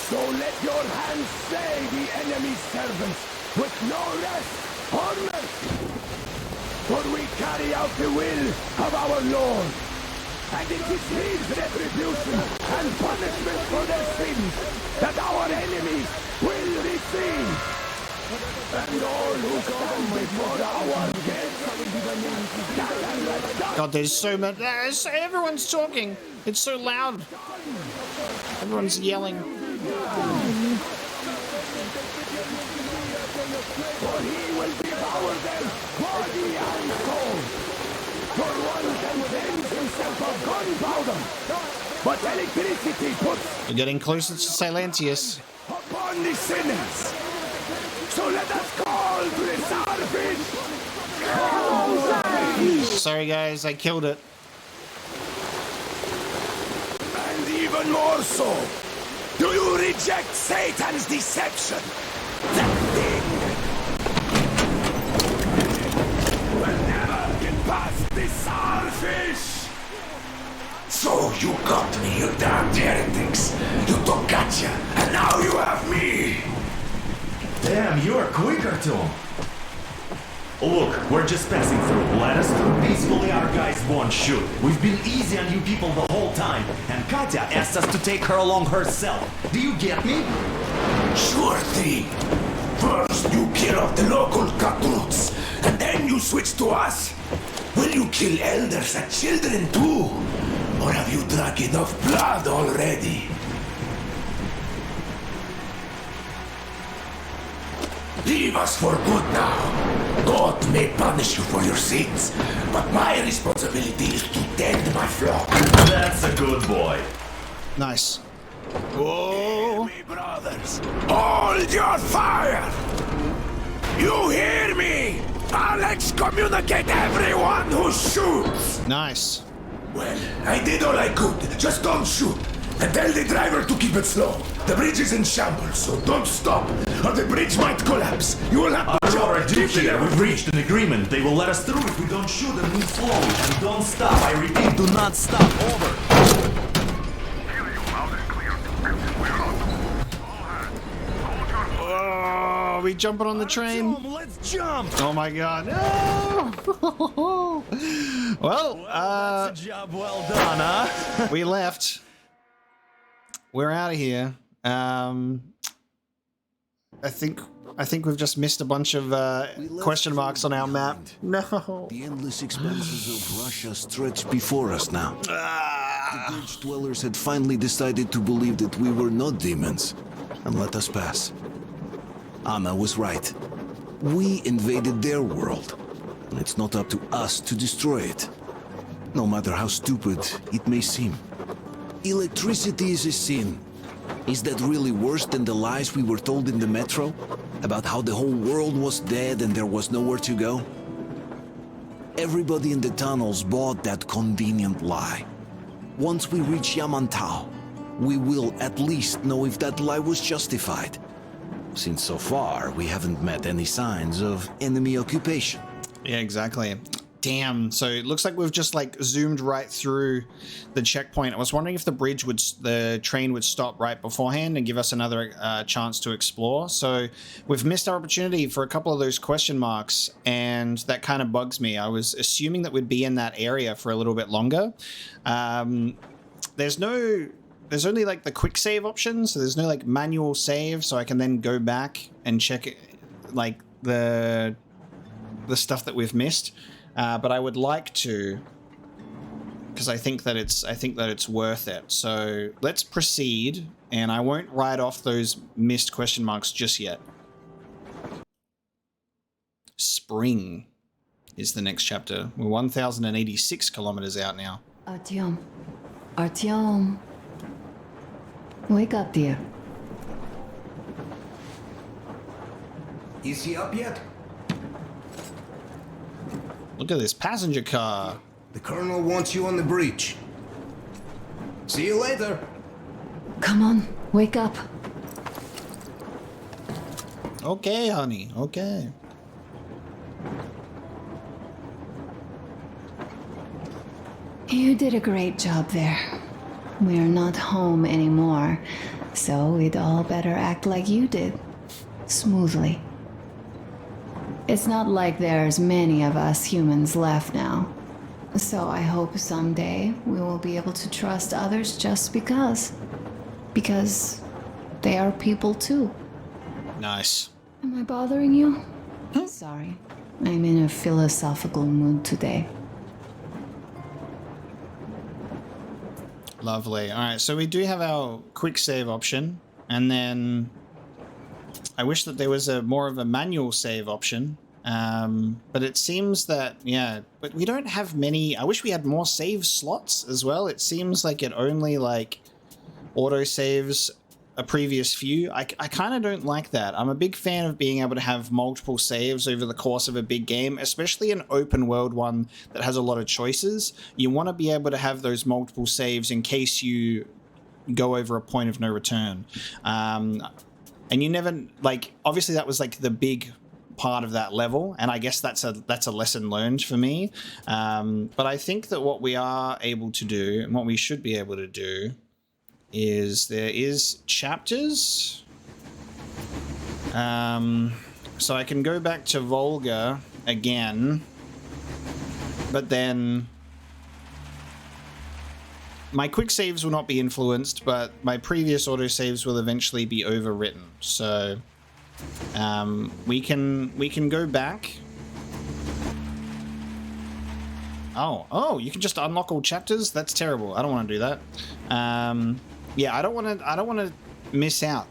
so let your hands slay the enemy's servants with no rest or mercy. For we carry out the will of our Lord, and it is his retribution and punishment for their sins that our enemies will receive. And all who stand before our gates. God, there's so much. Everyone's talking. It's so loud. Everyone's yelling. For he will devour them, body and soul. For one can avenge himself of gunpowder, but electricity puts We're getting closer to Silantius. upon the sinners. So let us call to the starfish. Sorry guys, I killed it. And even more so, do you reject Satan's deception? That thing will never get past the starfish. So you got me, you damned heretics. You took gotcha, and now you have me. Damn, you're quicker, Tom. Look, we're just passing through. Let us through peacefully, our guys won't shoot. We've been easy on you people the whole time, and Katya asked us to take her along herself. Do you get me? Sure thing. First you kill off the local cutthroats, and then you switch to us. Will you kill elders and children too? Or have you drunk enough blood already? Leave us for good now. God may punish you for your sins, but my responsibility is to tend my flock. That's a good boy. Nice. Whoa. Hear me, brothers. Hold your fire. You hear me? I'll excommunicate everyone who shoots. Nice. Well, I did all I could. Just don't shoot. And tell the driver to keep it slow. The bridge is in shambles, so don't stop, or the bridge might collapse. You will have to Our dude here, we've reached an agreement. They will let us through if we don't shoot and move slowly. And don't stop. I repeat, do not stop. Over. Oh, we jumping on the train? Let's jump. Oh my god. No. Well, that's a job well done, huh? we left. We're out of here. I think we've just missed a bunch of question marks on our map. No. The endless expanses of Russia stretched before us now. The bridge dwellers had finally decided to believe that we were not demons and let us pass. Anna was right. We invaded their world, and it's not up to us to destroy it, no matter how stupid it may seem. Electricity is a sin. Is that really worse than the lies we were told in the metro? About how the whole world was dead and there was nowhere to go? Everybody in the tunnels bought that convenient lie. Once we reach Yamantau, we will at least know if that lie was justified. Since so far, we haven't met any signs of enemy occupation. Yeah, exactly. Damn. So it looks like we've just like zoomed right through the checkpoint. I was wondering if the train would stop right beforehand and give us another chance to explore. So we've missed our opportunity for a couple of those question marks, and that kind of bugs me. I was assuming that we'd be in that area for a little bit longer. There's only like the quick save option, so there's no like manual save, so I can then go back and check it, like the stuff that we've missed. But I would like to, because I think that it's worth it. So let's proceed, and I won't write off those missed question marks just yet. Spring is the next chapter. We're 1,086 kilometers out now. Artyom. Artyom. Wake up, dear. Is he up yet? Look at this passenger car. The Colonel wants you on the bridge. See you later. Come on, wake up. Okay, honey, okay. You did a great job there. We're not home anymore, so we'd all better act like you did. Smoothly. It's not like there's many of us humans left now. So I hope someday we will be able to trust others just because. Because they are people too. Nice. Am I bothering you? Sorry. I'm in a philosophical mood today. Lovely. All right, so we do have our quick save option, and then I wish that there was a more of a manual save option. But it seems that, yeah, but we don't have many. I wish we had more save slots as well. It seems like it only like auto saves a previous few. I kind of don't like that. I'm a big fan of being able to have multiple saves over the course of a big game, especially an open world one that has a lot of choices. You want to be able to have those multiple saves in case you go over a point of no return. And you never, like, obviously that was like the big part of that level, and I guess that's a lesson learned for me. But I think that what we are able to do, and what we should be able to do, is there is chapters. So I can go back to Volga again, but then my quick saves will not be influenced, but my previous autosaves will eventually be overwritten. So we can go back. Oh, you can just unlock all chapters? That's terrible. I don't want to do that. Yeah, I don't want to miss out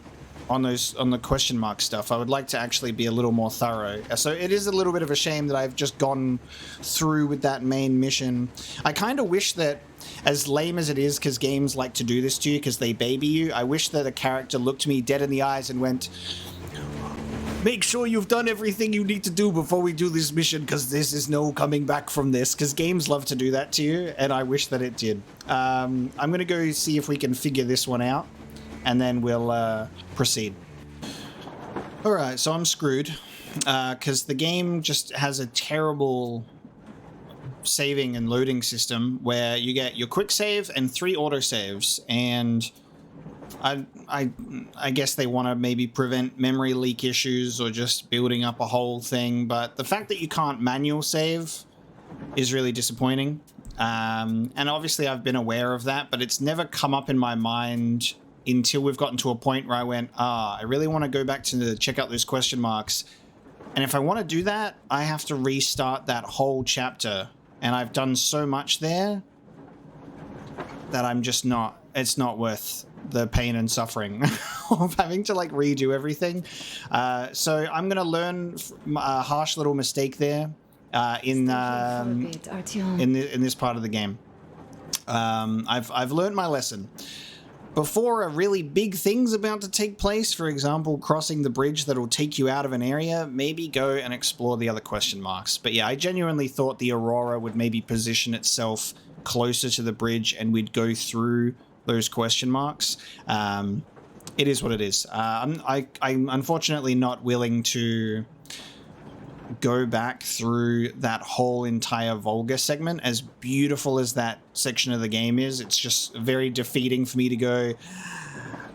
on the question mark stuff. I would like to actually be a little more thorough. So it is a little bit of a shame that I've just gone through with that main mission. I kind of wish that, as lame as it is, because games like to do this to you because they baby you, I wish that a character looked me dead in the eyes and went, make sure you've done everything you need to do before we do this mission, because this is no coming back from this, because games love to do that to you, and I wish that it did. I'm going to go see if we can figure this one out, and then we'll proceed. Alright, so I'm screwed, because the game just has a terrible saving and loading system where you get your quick save and 3 autosaves, and I guess they want to maybe prevent memory leak issues or just building up a whole thing, but the fact that you can't manual save is really disappointing. And obviously I've been aware of that, but it's never come up in my mind until we've gotten to a point where I went, I really want to go back to check out those question marks. And if I want to do that, I have to restart that whole chapter. And I've done so much there that I'm just not, it's not worth the pain and suffering of having to like redo everything. So I'm going to learn a harsh little mistake there in this part of the game. I've learned my lesson. Before a really big thing's about to take place, for example, crossing the bridge that'll take you out of an area, maybe go and explore the other question marks. But yeah, I genuinely thought the Aurora would maybe position itself closer to the bridge and we'd go through those question marks. It is what it is. I'm unfortunately not willing to go back through that whole entire Volga segment. As beautiful as that section of the game is, it's just very defeating for me to go,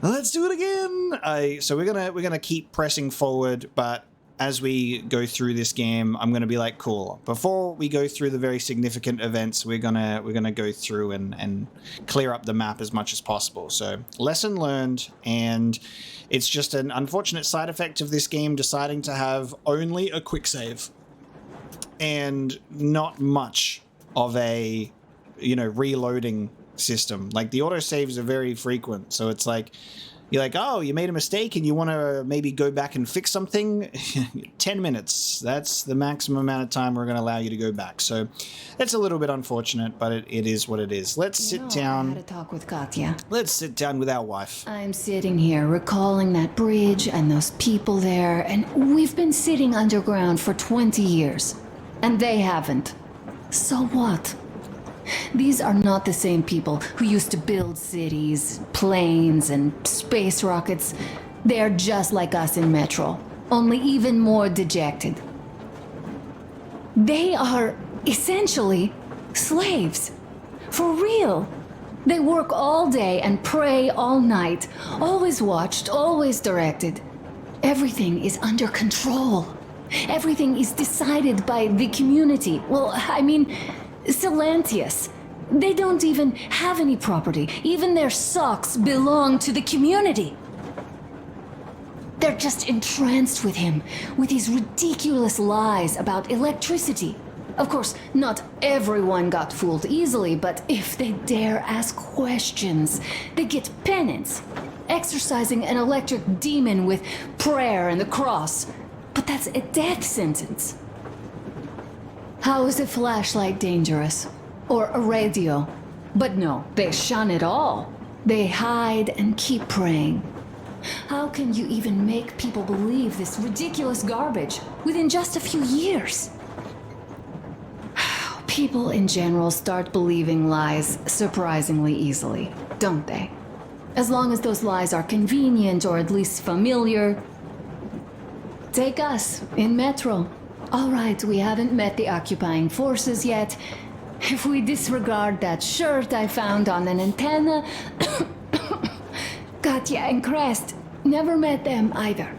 let's do it again. So we're gonna keep pressing forward, but as we go through this game, I'm gonna be like, cool, before we go through the very significant events, we're gonna go through and clear up the map as much as possible. So lesson learned, and it's just an unfortunate side effect of this game deciding to have only a quick save and not much of a, reloading system. Like the autosaves are very frequent, so it's like, you're like, oh, you made a mistake and you want to maybe go back and fix something? 10 minutes. That's the maximum amount of time we're going to allow you to go back. So it's a little bit unfortunate, but it is what it is. Let's sit down. I had a talk with Katya. Let's sit down with our wife. I'm sitting here recalling that bridge and those people there, and we've been sitting underground for 20 years, and they haven't. So what? These are not the same people who used to build cities, planes, and space rockets. They are just like us in Metro, only even more dejected. They are essentially slaves. For real. They work all day and pray all night, always watched, always directed. Everything is under control. Everything is decided by the community. Well, I mean, Silantius. They don't even have any property. Even their socks belong to the community. They're just entranced with him, with his ridiculous lies about electricity. Of course, not everyone got fooled easily, but if they dare ask questions, they get penance. exorcising an electric demon with prayer and the cross. But that's a death sentence. How is a flashlight dangerous? Or a radio? But no, they shun it all. They hide and keep praying. How can you even make people believe this ridiculous garbage within just a few years? People in general start believing lies surprisingly easily, don't they? As long as those lies are convenient or at least familiar. Take us in Metro. All right, we haven't met the occupying forces yet. If we disregard that shirt I found on an antenna, Katya and Crest, never met them either.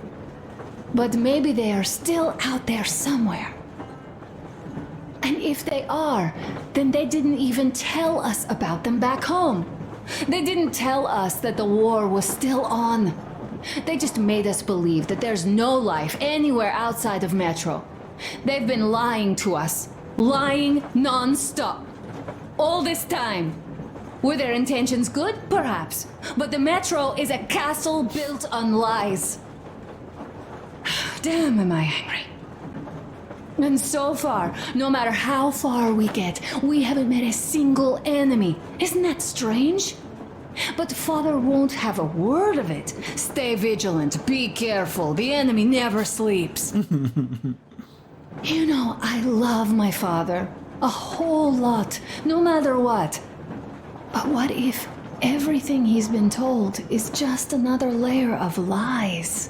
But maybe they are still out there somewhere. And if they are, then they didn't even tell us about them back home. They didn't tell us that the war was still on. They just made us believe that there's no life anywhere outside of Metro. They've been lying to us. Lying non-stop. All this time. Were their intentions good? Perhaps. But the Metro is a castle built on lies. Damn, am I angry. And so far, no matter how far we get, we haven't met a single enemy. Isn't that strange? But Father won't have a word of it. Stay vigilant, be careful, the enemy never sleeps. You know, I love my father. A whole lot, no matter what. But what if everything he's been told is just another layer of lies?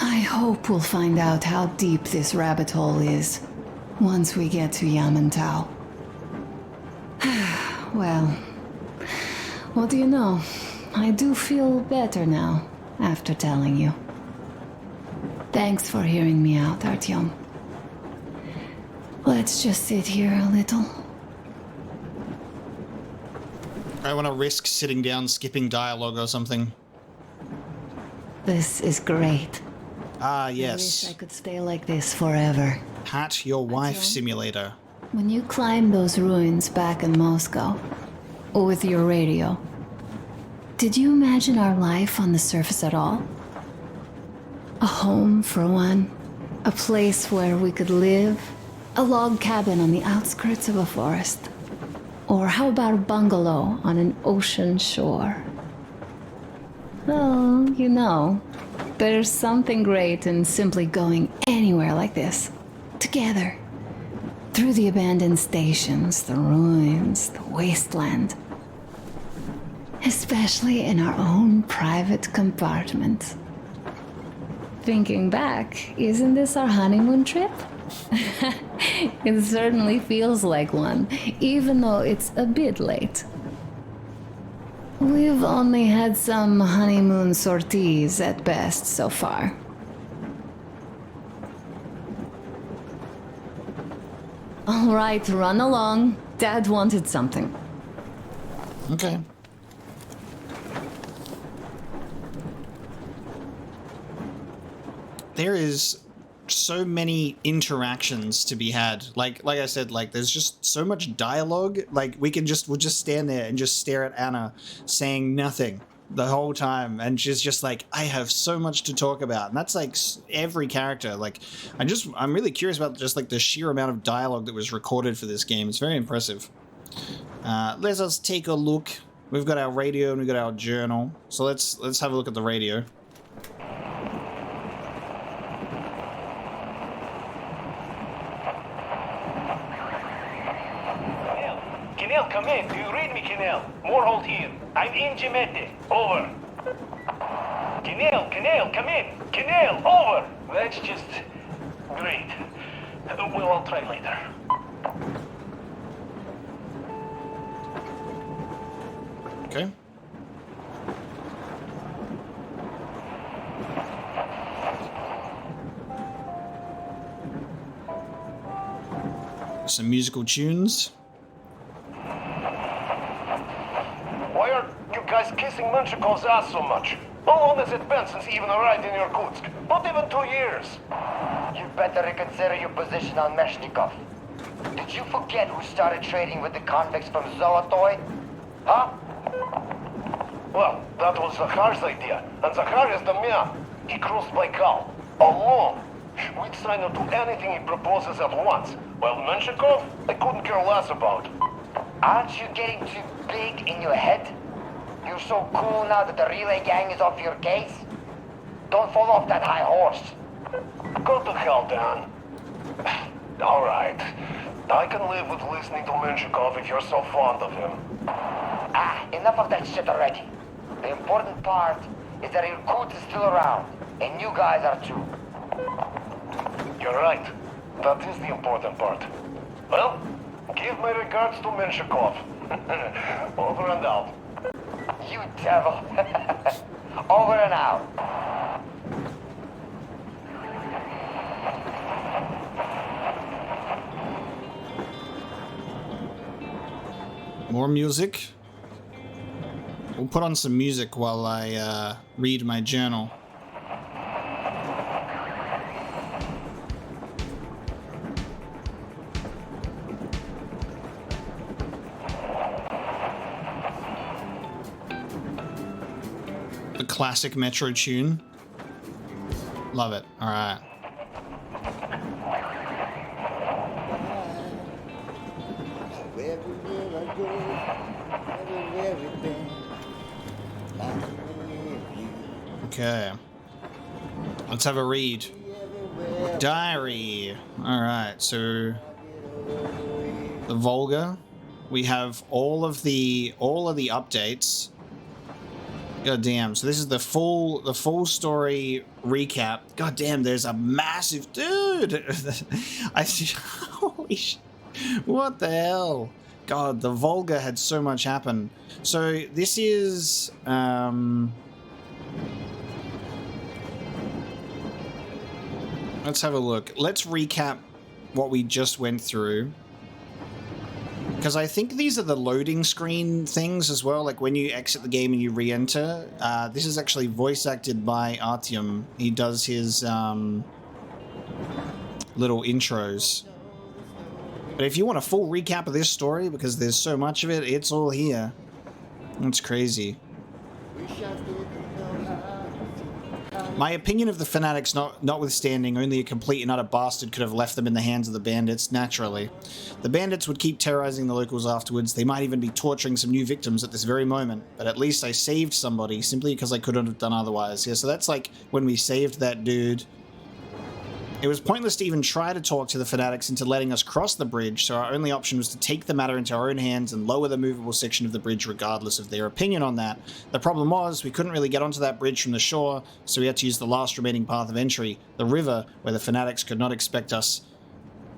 I hope we'll find out how deep this rabbit hole is once we get to Yamantau. Well, what do you know? I do feel better now after telling you. Thanks for hearing me out, Artyom. Let's just sit here a little. I want to risk sitting down, skipping dialogue or something. This is great. Ah, I yes. wish I could stay like this forever. Pat Your Wife Simulator. When you climbed those ruins back in Moscow, with your radio, did you imagine our life on the surface at all? A home, for one. A place where we could live. A log cabin on the outskirts of a forest. Or how about a bungalow on an ocean shore? Well, you know, there's something great in simply going anywhere like this. Together. Through the abandoned stations, the ruins, the wasteland. Especially in our own private compartment. Thinking back, isn't this our honeymoon trip? It certainly feels like one, even though it's a bit late. We've only had some honeymoon sorties at best so far. All right, run along. Dad wanted something. Okay. There is so many interactions to be had. Like I said, like there's just so much dialogue. Like we'll just stand there and just stare at Anna saying nothing the whole time, and she's just like, I have so much to talk about. And that's like every character. Like I'm really curious about just like the sheer amount of dialogue that was recorded for this game. It's very impressive. Let us take a look. We've got our radio and we've got our journal. So let's have a look at the radio. Kinel, come in. Do you read me, Kinel? Morehold here. I'm in Jimete. Over. Kinel, come in. Kinel, over. That's just great. Well, I'll try later. Okay. Some musical tunes. Why are you guys kissing Menshikov's ass so much? How long has it been since he even arrived in Irkutsk? Not even 2 years. You better reconsider your position on Meshnikov. Did you forget who started trading with the convicts from Zolotoy? Huh? Well, that was Zakhar's idea, and Zakhar is the man. He crossed Baikal, alone. We'd sign up to anything he proposes at once. Well, Menshikov, I couldn't care less about. Aren't you getting too big in your head? You're so cool now that the relay gang is off your case? Don't fall off that high horse. Go to hell, Dan. Alright. I can live with listening to Menshikov if you're so fond of him. Enough of that shit already. The important part is that Irkut is still around, and you guys are too. You're right. That is the important part. Well, give my regards to Menshikov. Over and out. You devil. Over and out. More music. We'll put on some music while I read my journal. The classic Metro tune. Love it. All right. Okay. Let's have a read. Diary. All right. So the Volga. We have all of the updates. God damn. So this is the full story recap. God damn, there's a massive dude. I see. Holy shit. What the hell? God, the Volga had so much happen. So this is let's have a look. Let's recap what we just went through. Because I think these are the loading screen things as well, like when you exit the game and you re-enter. This is actually voice acted by Artyom. He does his little intros. But if you want a full recap of this story, because there's so much of it, it's all here. That's crazy. My opinion of the fanatics notwithstanding, only a complete and utter bastard could have left them in the hands of the bandits, naturally. The bandits would keep terrorizing the locals afterwards. They might even be torturing some new victims at this very moment. But at least I saved somebody, simply because I couldn't have done otherwise. Yeah, so that's like when we saved that dude. It was pointless to even try to talk to the fanatics into letting us cross the bridge, so our only option was to take the matter into our own hands and lower the movable section of the bridge regardless of their opinion on that. The problem was, we couldn't really get onto that bridge from the shore, so we had to use the last remaining path of entry, the river, where the fanatics could not expect us,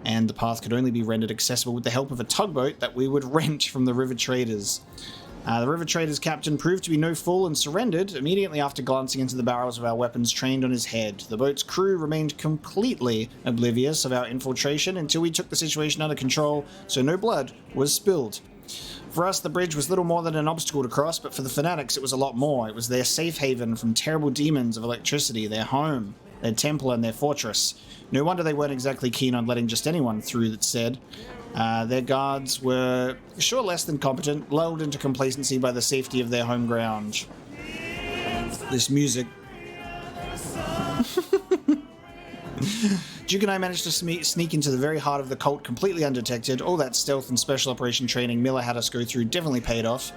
and the path could only be rendered accessible with the help of a tugboat that we would rent from the river traders. The river trader's captain proved to be no fool and surrendered immediately after glancing into the barrels of our weapons trained on his head. The boat's crew remained completely oblivious of our infiltration until we took the situation under control, so no blood was spilled. For us, the bridge was little more than an obstacle to cross, but for the fanatics it was a lot more. It was their safe haven from terrible demons of electricity, their home, their temple and their fortress. No wonder they weren't exactly keen on letting just anyone through, that said. Their guards were sure less than competent, lulled into complacency by the safety of their home ground. This music. Duke and I managed to sneak into the very heart of the cult completely undetected. All that stealth and special operation training Miller had us go through definitely paid off.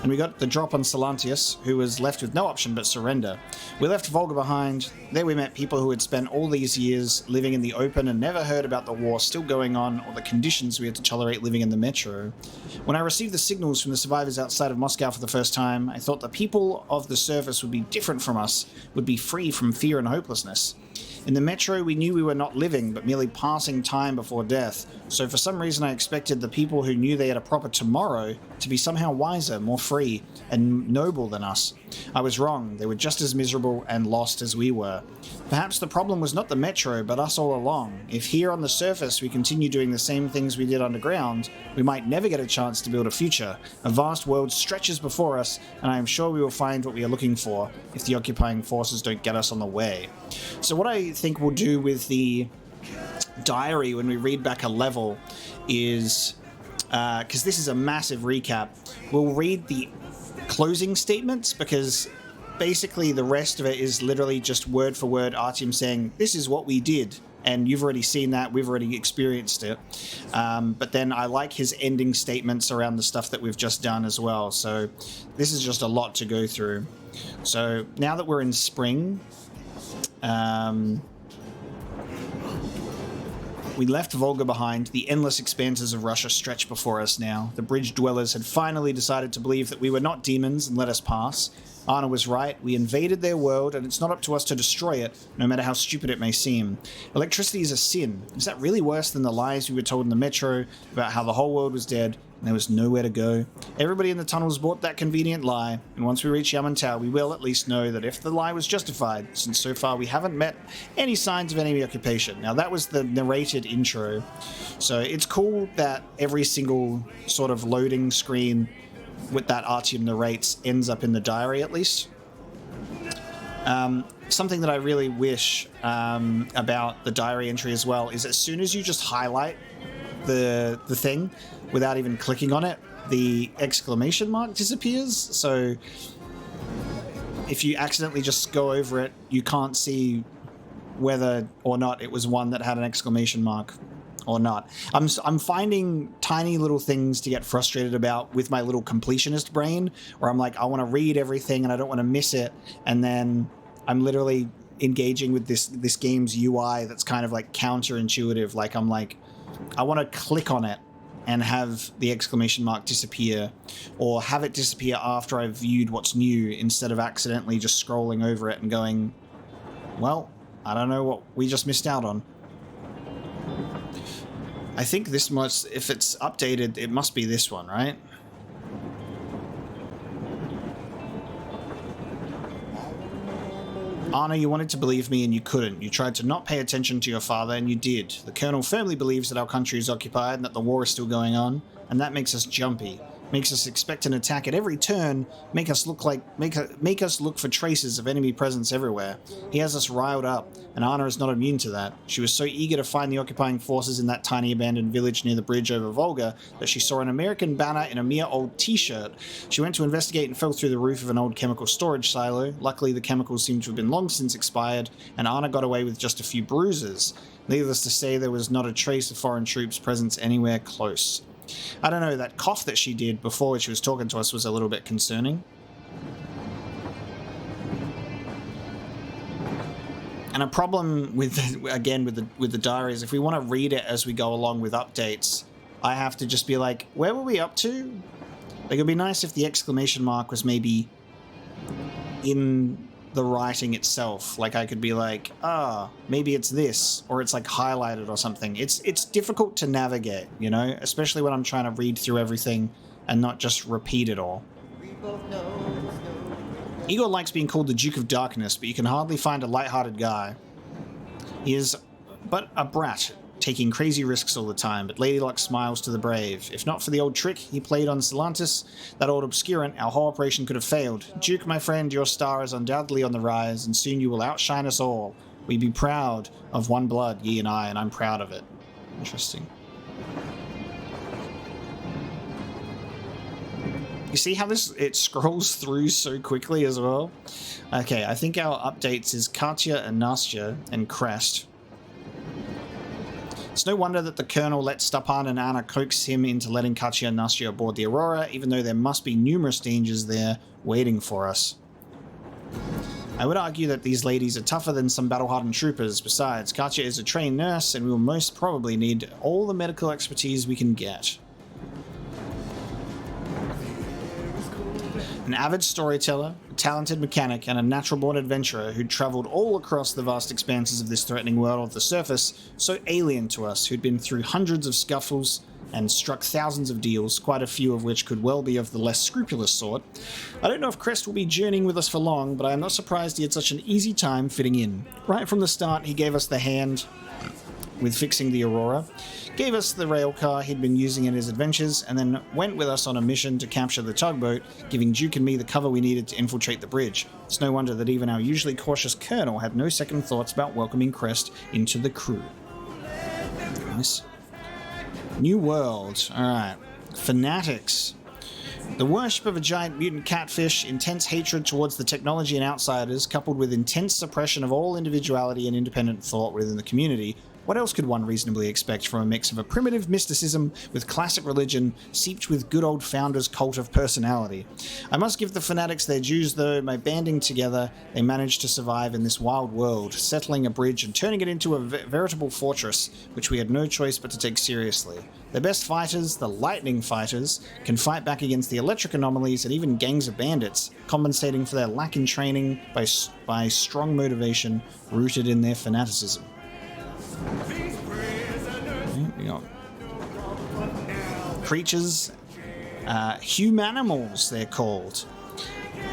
And we got the drop on Salantius, who was left with no option but surrender. We left Volga behind. There we met people who had spent all these years living in the open and never heard about the war still going on or the conditions we had to tolerate living in the metro. When I received the signals from the survivors outside of Moscow for the first time, I thought the people of the surface would be different from us, would be free from fear and hopelessness. In the metro, we knew we were not living, but merely passing time before death, so for some reason I expected the people who knew they had a proper tomorrow to be somehow wiser, more free, and noble than us. I was wrong. They were just as miserable and lost as we were. Perhaps the problem was not the metro, but us all along. If here on the surface we continue doing the same things we did underground, we might never get a chance to build a future. A vast world stretches before us, and I am sure we will find what we are looking for if the occupying forces don't get us on the way. So what I think we'll do with the diary when we read back a level is, because this is a massive recap, we'll read the closing statements, because basically the rest of it is literally just word for word Artyom saying, this is what we did. And you've already seen that, we've already experienced it. But then I like his ending statements around the stuff that we've just done as well. So this is just a lot to go through. So now that we're in spring, we left Volga behind. The endless expanses of Russia stretched before us now. The bridge dwellers had finally decided to believe that we were not demons and let us pass. Anna was right. We invaded their world, and it's not up to us to destroy it, no matter how stupid it may seem. Electricity is a sin. Is that really worse than the lies we were told in the metro about how the whole world was dead and there was nowhere to go? Everybody in the tunnels bought that convenient lie, and once we reach Yamantau, we will at least know that if the lie was justified, since so far we haven't met any signs of enemy occupation. Now, that was the narrated intro, so it's cool that every single sort of loading screen with that Artyom narrates ends up in the diary, at least. Something that I really wish about the diary entry as well is as soon as you just highlight the thing without even clicking on it, the exclamation mark disappears. So if you accidentally just go over it, you can't see whether or not it was one that had an exclamation mark or not. I'm finding tiny little things to get frustrated about with my little completionist brain, where I'm like, I want to read everything and I don't want to miss it, and then I'm literally engaging with this game's UI that's kind of like counterintuitive. Like, I'm like, I want to click on it and have the exclamation mark disappear, or have it disappear after I've viewed what's new, instead of accidentally just scrolling over it and going, well, I don't know what we just missed out on. I think this must, if it's updated, it must be this one, right? Anna, you wanted to believe me and you couldn't. You tried to not pay attention to your father and you did. The Colonel firmly believes that our country is occupied and that the war is still going on, and that makes us jumpy. Makes us expect an attack at every turn, make us look for traces of enemy presence everywhere. He has us riled up, and Anna is not immune to that. She was so eager to find the occupying forces in that tiny abandoned village near the bridge over Volga that she saw an American banner in a mere old t-shirt. She went to investigate and fell through the roof of an old chemical storage silo. Luckily, the chemicals seemed to have been long since expired, and Anna got away with just a few bruises. Needless to say, there was not a trace of foreign troops' presence anywhere close. I don't know, that cough that she did before she was talking to us was a little bit concerning. And a problem with, again, with the diaries, if we want to read it as we go along with updates, I have to just be like, where were we up to? Like, it'd be nice if the exclamation mark was maybe in the writing itself. Like, I could be like, maybe it's this, or it's like highlighted or something. It's difficult to navigate, you know, especially when I'm trying to read through everything and not just repeat it all. Igor likes being called the Duke of Darkness, but you can hardly find a light-hearted guy. He is but a brat, taking crazy risks all the time, but Lady Luck smiles to the brave. If not for the old trick he played on Stellantis, that old obscurant, our whole operation could have failed. Duke, my friend, your star is undoubtedly on the rise, and soon you will outshine us all. We be proud of one blood, ye and I, and I'm proud of it. Interesting. You see how it scrolls through so quickly as well? Okay, I think our updates is Katya and Nastya and Crest. It's no wonder that the Colonel let Stepan and Anna coax him into letting Katya and Nastya aboard the Aurora, even though there must be numerous dangers there waiting for us. I would argue that these ladies are tougher than some battle-hardened troopers. Besides, Katya is a trained nurse, and we will most probably need all the medical expertise we can get. An avid storyteller, a talented mechanic, and a natural-born adventurer who'd travelled all across the vast expanses of this threatening world of the surface, so alien to us, who'd been through hundreds of scuffles and struck thousands of deals, quite a few of which could well be of the less scrupulous sort. I don't know if Crest will be journeying with us for long, but I am not surprised he had such an easy time fitting in. Right from the start, he gave us the hand with fixing the Aurora, gave us the rail car he'd been using in his adventures, and then went with us on a mission to capture the tugboat, giving Duke and me the cover we needed to infiltrate the bridge. It's no wonder that even our usually cautious Colonel had no second thoughts about welcoming Crest into the crew. Nice. New world. Alright. Fanatics. The worship of a giant mutant catfish, intense hatred towards the technology and outsiders, coupled with intense suppression of all individuality and independent thought within the community. What else could one reasonably expect from a mix of a primitive mysticism with classic religion, seeped with good old founders' cult of personality? I must give the fanatics their dues, though. By banding together, they managed to survive in this wild world, settling a bridge and turning it into a veritable fortress, which we had no choice but to take seriously. Their best fighters, the lightning fighters, can fight back against the electric anomalies and even gangs of bandits, compensating for their lack in training by strong motivation rooted in their fanaticism. You know, creatures, humanimals they're called.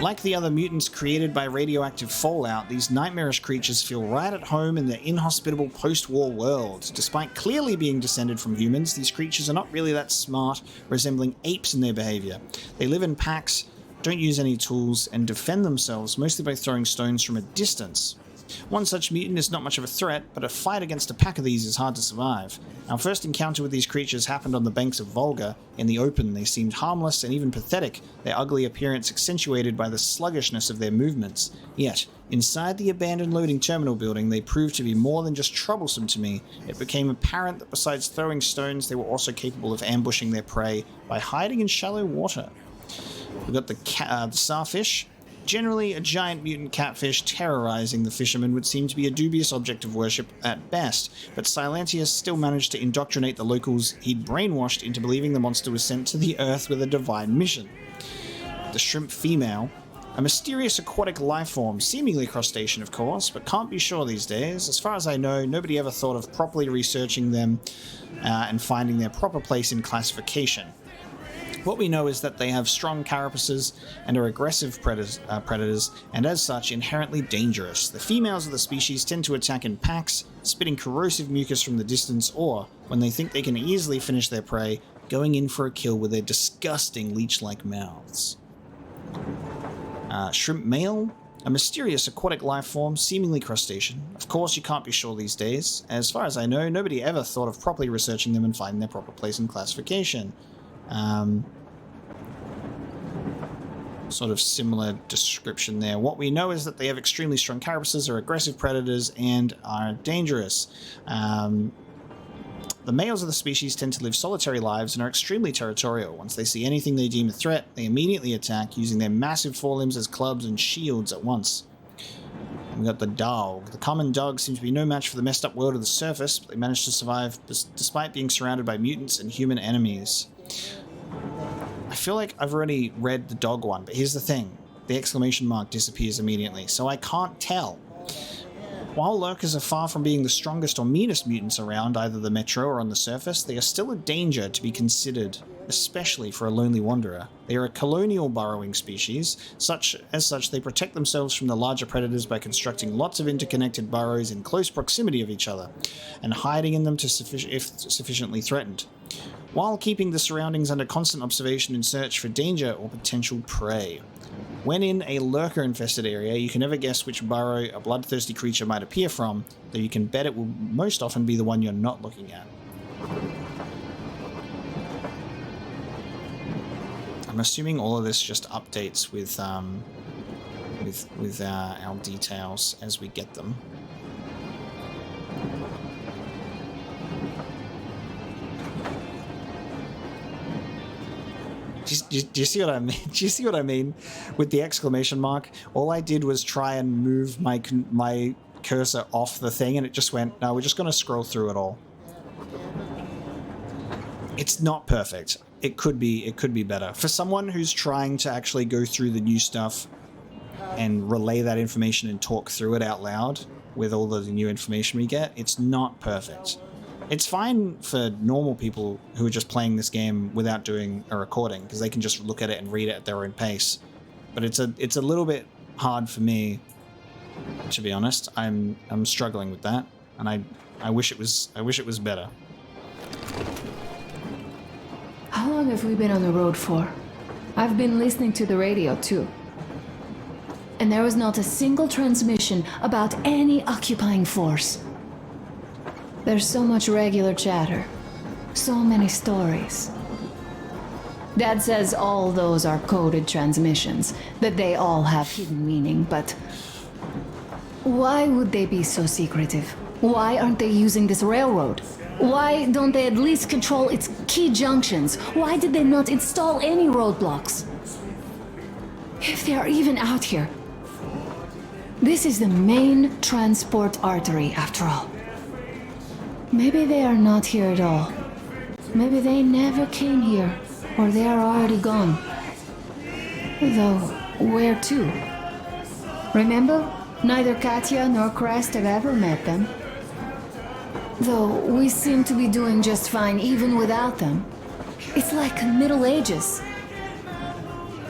Like the other mutants created by radioactive fallout, these nightmarish creatures feel right at home in their inhospitable post-war world. Despite clearly being descended from humans, these creatures are not really that smart, resembling apes in their behavior. They live in packs, don't use any tools, and defend themselves mostly by throwing stones from a distance. One such mutant is not much of a threat, but a fight against a pack of these is hard to survive. Our first encounter with these creatures happened on the banks of Volga. In the open, they seemed harmless and even pathetic, their ugly appearance accentuated by the sluggishness of their movements. Yet, inside the abandoned loading terminal building, they proved to be more than just troublesome to me. It became apparent that besides throwing stones, they were also capable of ambushing their prey by hiding in shallow water. We've got the starfish. Generally, a giant mutant catfish terrorizing the fishermen would seem to be a dubious object of worship at best, but Silantius still managed to indoctrinate the locals he'd brainwashed into believing the monster was sent to the Earth with a divine mission. The shrimp female, a mysterious aquatic life form, seemingly crustacean of course, but can't be sure these days. As far as I know, nobody ever thought of properly researching them and finding their proper place in classification. What we know is that they have strong carapaces and are aggressive predators, and as such, inherently dangerous. The females of the species tend to attack in packs, spitting corrosive mucus from the distance, or, when they think they can easily finish their prey, going in for a kill with their disgusting leech-like mouths. Shrimp male, a mysterious aquatic life form, seemingly crustacean. Of course, you can't be sure these days. As far as I know, nobody ever thought of properly researching them and finding their proper place in classification. Sort of similar description there. What we know is that they have extremely strong carapaces, are aggressive predators, and are dangerous. The males of the species tend to live solitary lives and are extremely territorial. Once they see anything they deem a threat, they immediately attack, using their massive forelimbs as clubs and shields at once. And we got the dog. The common dog seems to be no match for the messed up world of the surface, but they manage to survive despite being surrounded by mutants and human enemies. I feel like I've already read the dog one, but here's the thing. The exclamation mark disappears immediately, so I can't tell. While lurkers are far from being the strongest or meanest mutants around, either the metro or on the surface, they are still a danger to be considered, especially for a lonely wanderer. They are a colonial burrowing species. As such, they protect themselves from the larger predators by constructing lots of interconnected burrows in close proximity of each other, and hiding in them if sufficiently threatened, while keeping the surroundings under constant observation in search for danger or potential prey. When in a lurker-infested area, you can never guess which burrow a bloodthirsty creature might appear from, though you can bet it will most often be the one you're not looking at. I'm assuming all of this just updates with our details as we get them. Do you see what I mean? Do you see what I mean with the exclamation mark? All I did was try and move my cursor off the thing, and it just went, no, we're just going to scroll through it all. It's not perfect. It could be better. For someone who's trying to actually go through the new stuff and relay that information and talk through it out loud with all the new information we get, it's not perfect. It's fine for normal people who are just playing this game without doing a recording, because they can just look at it and read it at their own pace. But it's a little bit hard for me, to be honest. I'm struggling with that, and I wish it was better. How long have we been on the road for? I've been listening to the radio too. And there was not a single transmission about any occupying force. There's so much regular chatter. So many stories. Dad says all those are coded transmissions, that they all have hidden meaning, but why would they be so secretive? Why aren't they using this railroad? Why don't they at least control its key junctions? Why did they not install any roadblocks? If they are even out here. This is the main transport artery, after all. Maybe they are not here at all. Maybe they never came here, or they are already gone. Though, where to? Remember, neither Katya nor Crest have ever met them. Though we seem to be doing just fine even without them. It's like Middle Ages.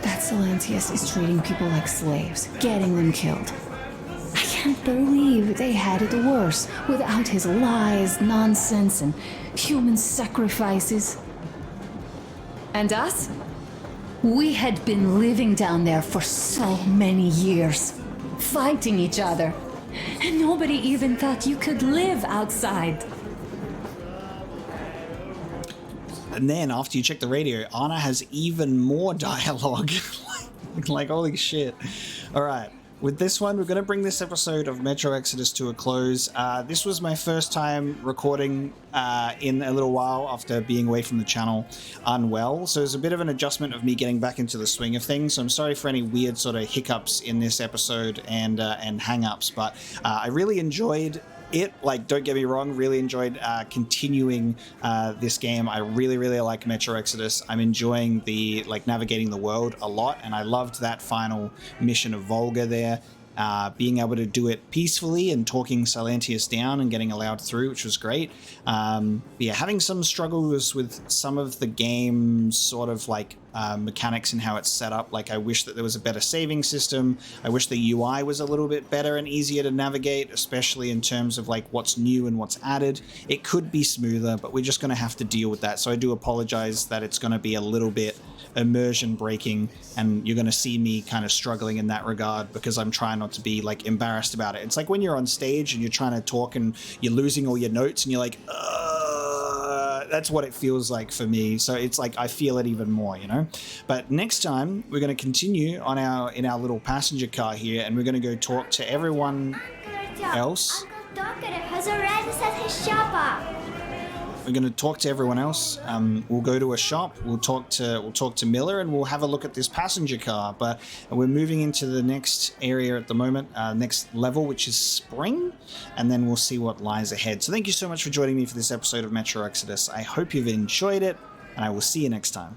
That Silantius is treating people like slaves, getting them killed. I can't believe they had it worse without his lies, nonsense, and human sacrifices. And us? We had been living down there for so many years, fighting each other. And nobody even thought you could live outside. And then after you check the radio, Anna has even more dialogue. like, holy shit. All right. With this one, we're going to bring this episode of Metro Exodus to a close. This was my first time recording in a little while after being away from the channel unwell. So it's a bit of an adjustment of me getting back into the swing of things. So I'm sorry for any weird sort of hiccups in this episode and hang-ups, but I really enjoyed it. Like, don't get me wrong, really enjoyed continuing this game. I really like Metro Exodus. I'm enjoying the navigating the world a lot, and I loved that final mission of Volga there. Being able to do it peacefully and talking Silantius down and getting allowed through, which was great. Yeah, having some struggles with some of the game's sort of mechanics and how it's set up. Like, I wish that there was a better saving system. I wish the UI was a little bit better and easier to navigate, especially in terms of what's new and what's added. It could be smoother, but we're just going to have to deal with that. So I do apologize that it's going to be a little bit immersion breaking, and you're going to see me kind of struggling in that regard because I'm trying not to be embarrassed about it. It's like when you're on stage and you're trying to talk and you're losing all your notes and you're like, that's what it feels like for me. So it's like I feel it even more, you know. But next time we're going to continue on in our little passenger car here, and we're going to go talk to everyone else. Uncle Doctor has already set his shop up. We're going to talk to everyone else. We'll go to a shop. We'll talk to Miller, and we'll have a look at this passenger car. But we're moving into the next area at the moment, next level, which is spring, and then we'll see what lies ahead. So thank you so much for joining me for this episode of Metro Exodus. I hope you've enjoyed it, and I will see you next time.